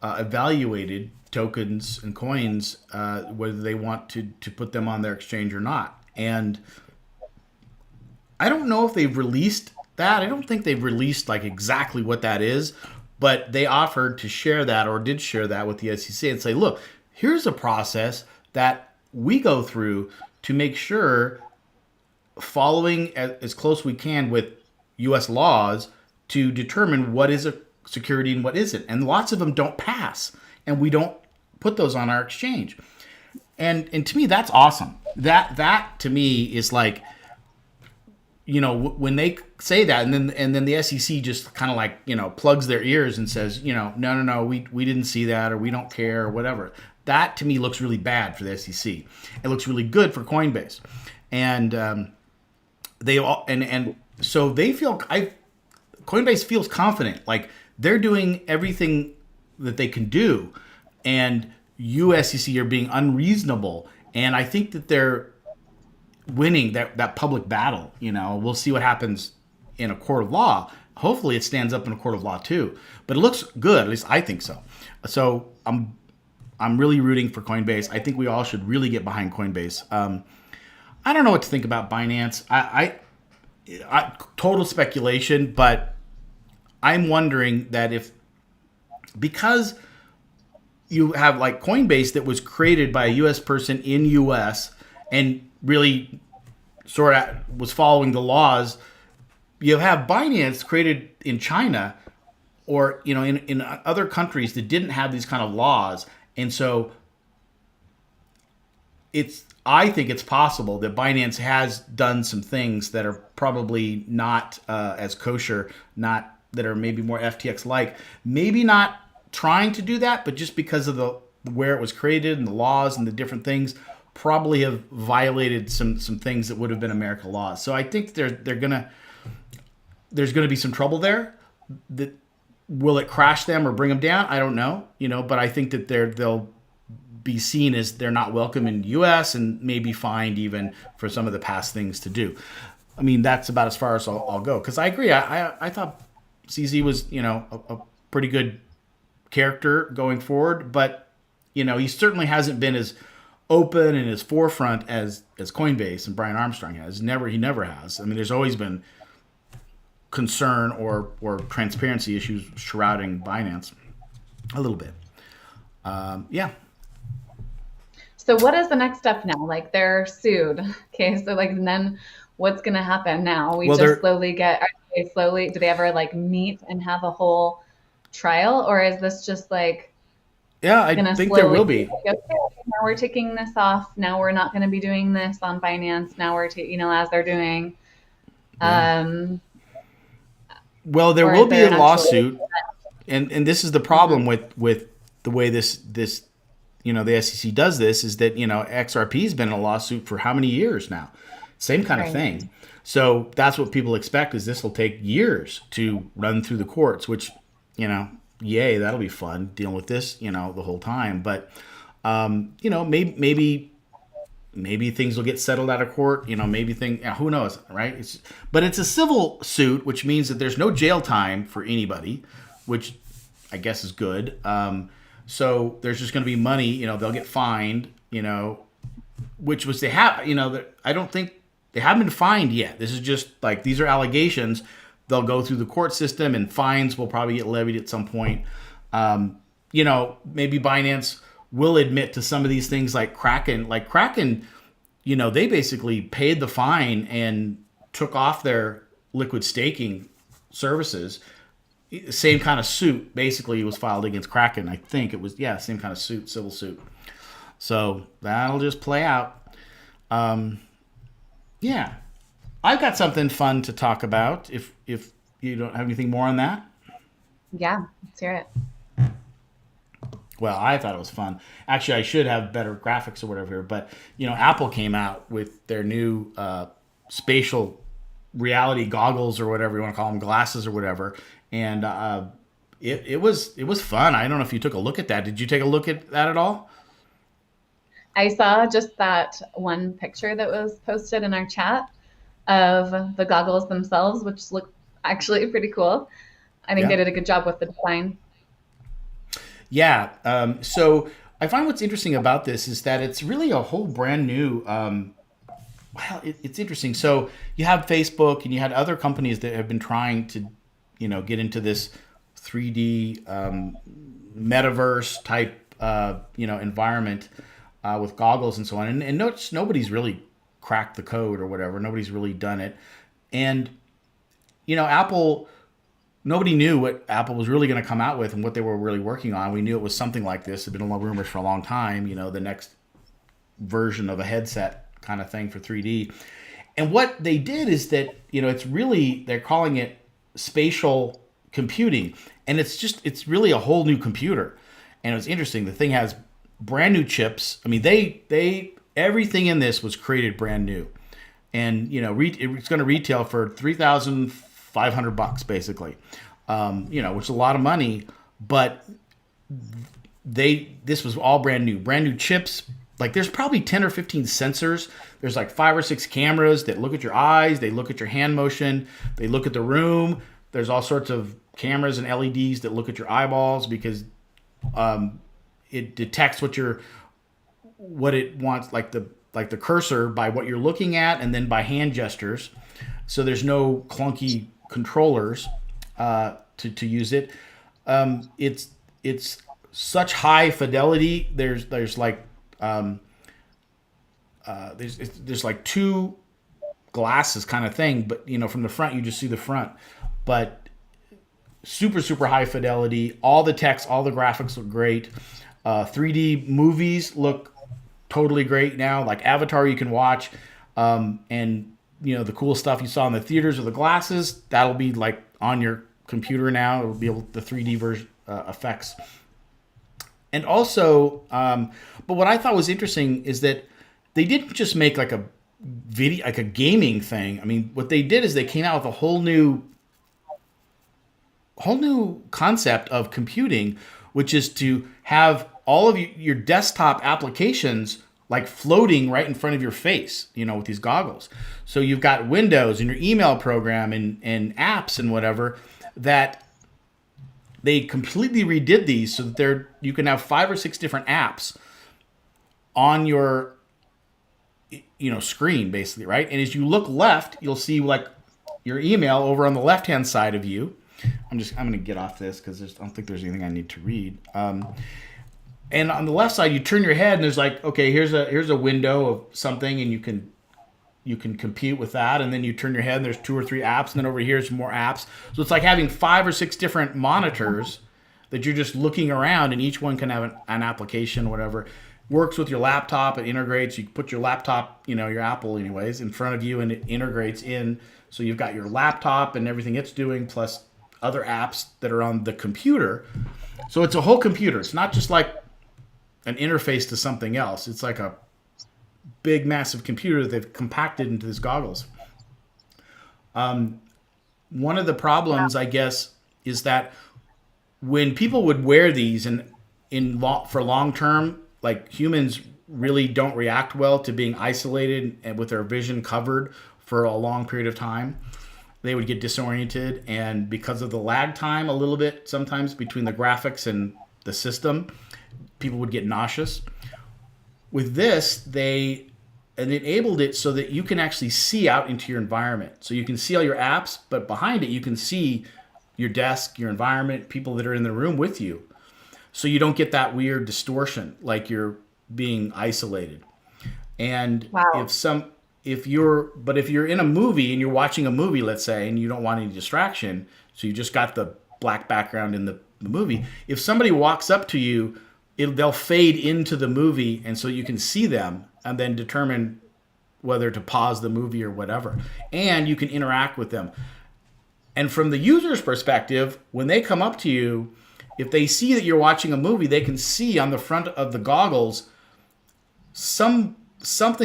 evaluated tokens and coins, whether they want to put them on their exchange or not. And I don't know if they've released that. I don't think they've released exactly what that is, but they offered to share that, or did share that, with the SEC and say, look, here's a process that we go through to make sure, following as close we can with U.S. laws, to determine what is a security and what isn't. And lots of them don't pass, and we don't put those on our exchange. And to me, that's awesome. That to me is when they say that, and then the SEC just kind of plugs their ears and says, no, we didn't see that, or we don't care, or whatever. That to me looks really bad for the SEC. It looks really good for Coinbase, and so they feel Coinbase feels confident, they're doing everything that they can do, and you SEC are being unreasonable, and I think that they're winning that public battle. We'll see what happens in a court of law. Hopefully it stands up in a court of law too, but it looks good. At least I think so. So I'm really rooting for Coinbase. I think we all should really get behind Coinbase. I don't know what to think about Binance. I total speculation, but I'm wondering that because you have Coinbase that was created by a U.S. person in U.S. and really sort of was following the laws. You have Binance created in China, or in other countries that didn't have these kind of laws, and so I think it's possible that Binance has done some things that are probably not as kosher, that are maybe more FTX like, maybe not trying to do that, but just because of where it was created and the laws and the different things, probably have violated some things that would have been American laws. So I think there's gonna be some trouble there. Will it crash them or bring them down? I don't know. But I think that they'll be seen as they're not welcome in the U.S. and maybe fined even for some of the past things to do. I mean, that's about as far as I'll go, because I agree. I thought CZ was a pretty good character going forward, but he certainly hasn't been as open and as forefront as Coinbase and Brian Armstrong has. He never has. I mean, there's always been concern or transparency issues shrouding Binance a little bit. Yeah. So what is the next step now? Like they're sued. Okay, so like and then what's gonna happen now? We Well, just they're slowly get they slowly do they ever like meet and have a whole trial, or is this just like yeah, I gonna think there slowly will be be. like, okay, now we're taking this off. Now we're not gonna be doing this on Binance. Now we're as they're doing. Yeah. Um, Well, there or will is be there a an actual lawsuit, and this is the Mhm. problem with the way this the SEC does this is that XRP has been in a lawsuit for how many years now, same kind of Right. thing. So that's what people expect is this will take years to run through the courts, which yay, that'll be fun dealing with this the whole time. But maybe things will get settled out of court. Who knows, right? But it's a civil suit, which means that there's no jail time for anybody, which I guess is good. So there's just going to be money. They'll get fined. Which was they have. I don't think they haven't been fined yet. This is just like these are allegations. They'll go through the court system, and fines will probably get levied at some point. Maybe Binance will admit to some of these things like Kraken. Like Kraken, they basically paid the fine and took off their liquid staking services. Same kind of suit basically was filed against Kraken. I think it was, same kind of suit, civil suit. So that'll just play out. Yeah. I've got something fun to talk about if you don't have anything more on that. Yeah, let's hear it. Well, I thought it was fun. Actually, I should have better graphics or whatever here, but Apple came out with their new spatial reality goggles or whatever you want to call them, glasses or whatever, and it was fun. I don't know if you took a look at that. Did you take a look at that at all? I saw just that one picture that was posted in our chat of the goggles themselves, which look actually pretty cool. I think they Yeah. did a good job with the design. Yeah. So I find what's interesting about this is that it's really a whole brand new. It's interesting. So you have Facebook and you had other companies that have been trying to, get into this 3D metaverse type, environment with goggles and so on. And nobody's really cracked the code or whatever. Nobody's really done it. And, Apple. Nobody knew what Apple was really going to come out with and what they were really working on. We knew it was something like this. There'd been a lot of rumors for a long time, the next version of a headset kind of thing for 3D. And what they did is that, they're calling it spatial computing. And it's really a whole new computer. And it was interesting. The thing has brand new chips. I mean, everything in this was created brand new. And, it's going to retail for $3,500 basically, which is a lot of money, but this was all brand new chips. Like there's probably 10 or 15 sensors. There's like 5 or 6 cameras that look at your eyes. They look at your hand motion. They look at the room. There's all sorts of cameras and LEDs that look at your eyeballs because it detects what it wants, like the cursor by what you're looking at and then by hand gestures. So there's no clunky controllers to use it. It's such high fidelity. There's like there's like 2 glasses kind of thing, but from the front you just see the front. But super high fidelity. All the text, all the graphics look great. 3D movies look totally great now. Like Avatar, you can watch, and the cool stuff you saw in the theaters with the glasses, that'll be like on your computer now. It'll be able the 3D version effects. And also, but what I thought was interesting is that they didn't just make like a video, like a gaming thing. I mean, what they did is they came out with a whole new concept of computing, which is to have all of your desktop applications like floating right in front of your face, with these goggles. So you've got Windows and your email program and apps and whatever that they completely redid these so that you can have 5 or 6 different apps on your screen basically, right? And as you look left, you'll see like your email over on the left hand side of you. I'm going to get off this because I don't think there's anything I need to read. And on the left side, you turn your head and there's like, okay, here's a window of something, and you can compute with that. And then you turn your head and there's 2 or 3 apps, and then over here some more apps. So it's like having 5 or 6 different monitors that you're just looking around, and each one can have an application, whatever. Works with your laptop. It integrates. You put your laptop, your Apple anyways, in front of you, and it integrates in. So you've got your laptop and everything it's doing, plus other apps that are on the computer. So it's a whole computer. It's not just like an interface to something else. It's like a big, massive computer that they've compacted into these goggles. One of the problems, I guess, is that when people would wear these for long term, like humans really don't react well to being isolated and with their vision covered for a long period of time. They would get disoriented, and because of the lag time a little bit sometimes between the graphics and the system, people would get nauseous. With this, they enabled it so that you can actually see out into your environment. So you can see all your apps, but behind it you can see your desk, your environment, people that are in the room with you. So you don't get that weird distortion like you're being isolated. And Wow. if you're in a movie and you're watching a movie, let's say, and you don't want any distraction, so you just got the black background in the movie, if somebody walks up to you, they'll fade into the movie, and so you can see them and then determine whether to pause the movie or whatever. And you can interact with them. And from the user's perspective, when they come up to you, if they see that you're watching a movie, they can see on the front of the goggles something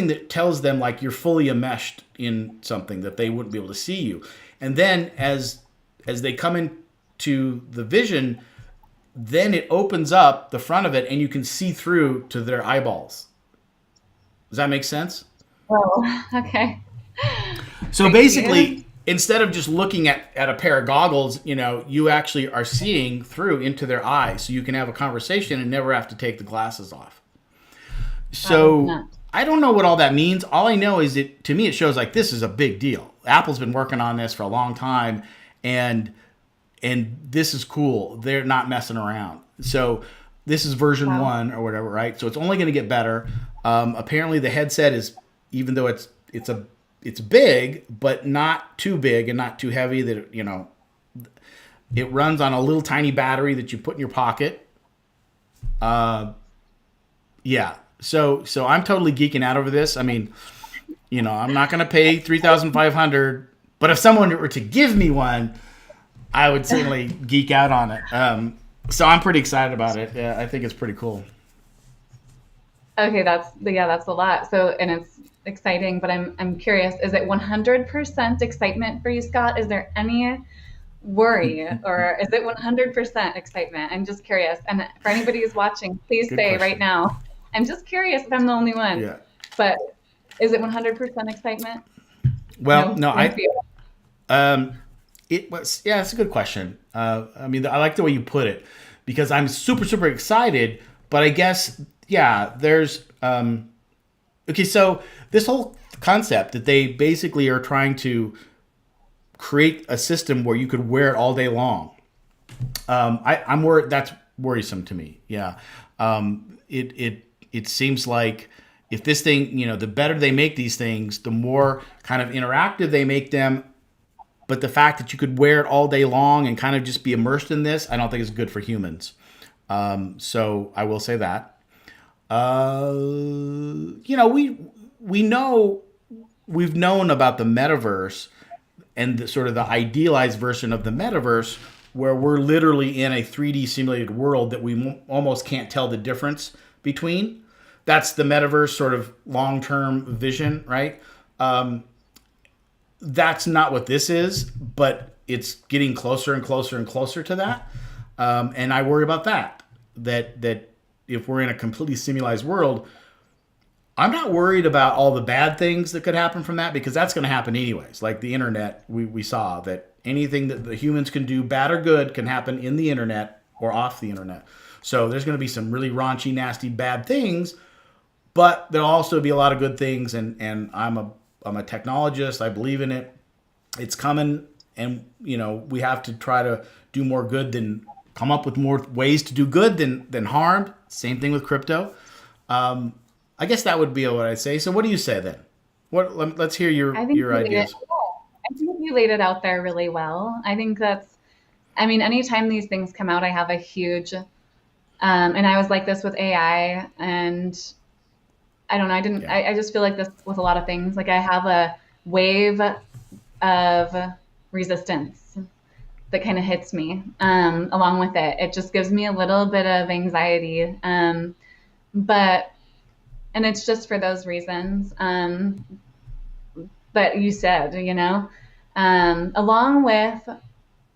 that tells them like you're fully enmeshed in something that they wouldn't be able to see you. And then as they come into the vision, then it opens up the front of it and you can see through to their eyeballs. Does that make sense? Oh, okay. So Thank basically, you. instead of just looking at a pair of goggles, you actually are seeing through into their eyes. So you can have a conversation and never have to take the glasses off. So I don't know what all that means. All I know is that to me it shows like this is a big deal. Apple's been working on this for a long time, and this is cool. They're not messing around. So this is version 1 or whatever, right? So it's only going to get better. Apparently the headset is, even though it's big, but not too big and not too heavy, that it runs on a little tiny battery that you put in your pocket. Yeah. So I'm totally geeking out over this. I mean, I'm not going to pay $3,500, but if someone were to give me one, I would certainly geek out on it. So I'm pretty excited about it. Yeah, I think it's pretty cool. Okay, that's a lot. So, and it's exciting, but I'm curious, is it 100% excitement for you, Scott? Is there any worry, or is it 100% excitement? I'm just curious. And for anybody who's watching, please Good say question. right now, I'm just curious if I'm the only one. Yeah. But is it 100% excitement? Well, no, No fear. it was, yeah, it's a good question. I mean, I like the way you put it because I'm super, super excited, but I guess, yeah, there's, okay, so this whole concept that they basically are trying to create a system where you could wear it all day long. I'm worried. That's worrisome to me. Yeah. It seems like if this thing, the better they make these things, the more kind of interactive they make them. But the fact that you could wear it all day long and kind of just be immersed in this, I don't think is good for humans. So I will say that. We've known about the metaverse and sort of the idealized version of the metaverse where we're literally in a 3D simulated world that we almost can't tell the difference between. That's the metaverse sort of long-term vision, right? That's not what this is, but it's getting closer and closer and closer to that. And I worry about that if we're in a completely simulated world, I'm not worried about all the bad things that could happen from that because that's going to happen anyways. Like the internet, we saw that anything that the humans can do, bad or good, can happen in the internet or off the internet. So there's going to be some really raunchy, nasty, bad things, but there'll also be a lot of good things. And I'm a technologist. I believe in it. It's coming, and we have to try to do more good than come up with more ways to do good than harm. Same thing with crypto. I guess that would be what I'd say. So what do you say then? Let's hear I think your ideas. I think you laid it out there really well. I think I mean, anytime these things come out, I have a huge, and I was like this with AI, and I don't know, Yeah. I just feel like this with a lot of things. Like I have a wave of resistance that kind of hits me along with it. It just gives me a little bit of anxiety. But, and it's just for those reasons. But you said, along with,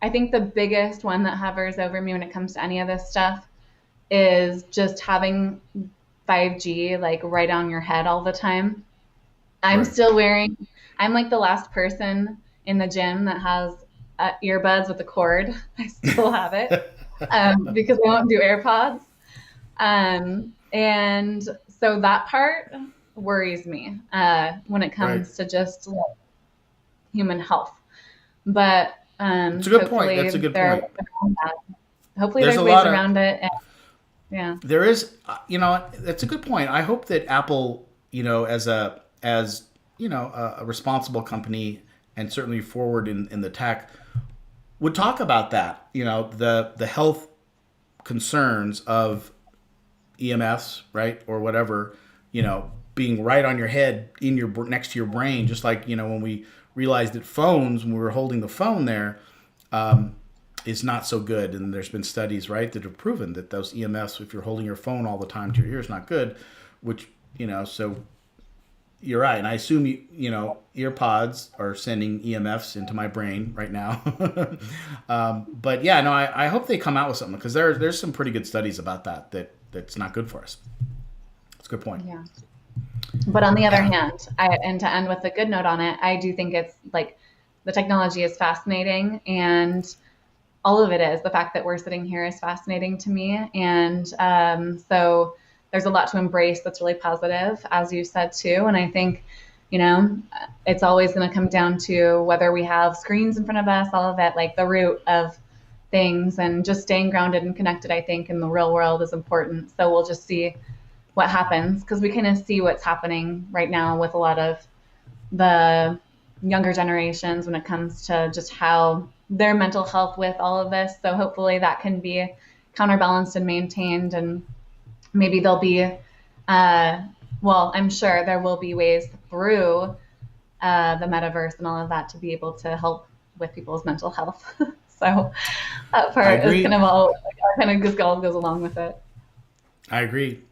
I think the biggest one that hovers over me when it comes to any of this stuff is just having 5G like right on your head all the time. I'm Right. still wearing, I'm like the last person in the gym that has earbuds with a cord. I still have it because I won't do AirPods. And so that part worries me when it Right. comes to just like, human health. But It's a good point. That's a good there are point. ways around that. Hopefully There's there's a ways lot of around it. And, yeah. There is, that's a good point. I hope that Apple, as a responsible company and certainly forward in the tech, would talk about that. The health concerns of EMFs, right, or whatever, being right on your head, next to your brain, just like when we realized that phones, when we were holding the phone there, is not so good. And there's been studies, right, that have proven that those EMFs, if you're holding your phone all the time to your ear, is not good. Which so you're right, and I assume earpods are sending EMFs into my brain right now. But yeah, no, I hope they come out with something because there's some pretty good studies about that's not good for us. That's a good point. Yeah. But on the other Yeah. hand, and to end with a good note on it, I do think it's like the technology is fascinating, and all of it is. The fact that we're sitting here is fascinating to me. And so there's a lot to embrace that's really positive, as you said too. And I think, it's always going to come down to whether we have screens in front of us, all of it, like the root of things, and just staying grounded and connected, I think, in the real world is important. So we'll just see what happens because we kind of see what's happening right now with a lot of the younger generations when it comes to just how their mental health with all of this. So hopefully that can be counterbalanced and maintained, and maybe there'll be, well, I'm sure there will be ways through the metaverse and all of that to be able to help with people's mental health. So that I part is kind agree. of all kind of just all goes along with it. I agree.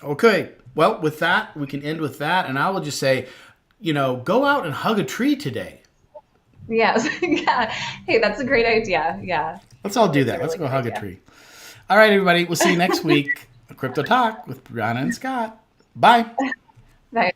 Okay. Well, with that, we can end with that. And I will just say, go out and hug a tree today. Yes. Yeah. Hey, that's a great idea. Yeah. Let's all do That's a that. Let's really go good hug a idea. tree. All right, everybody. We'll see you next week. Crypto Talk with Brianna and Scott. Bye. Right.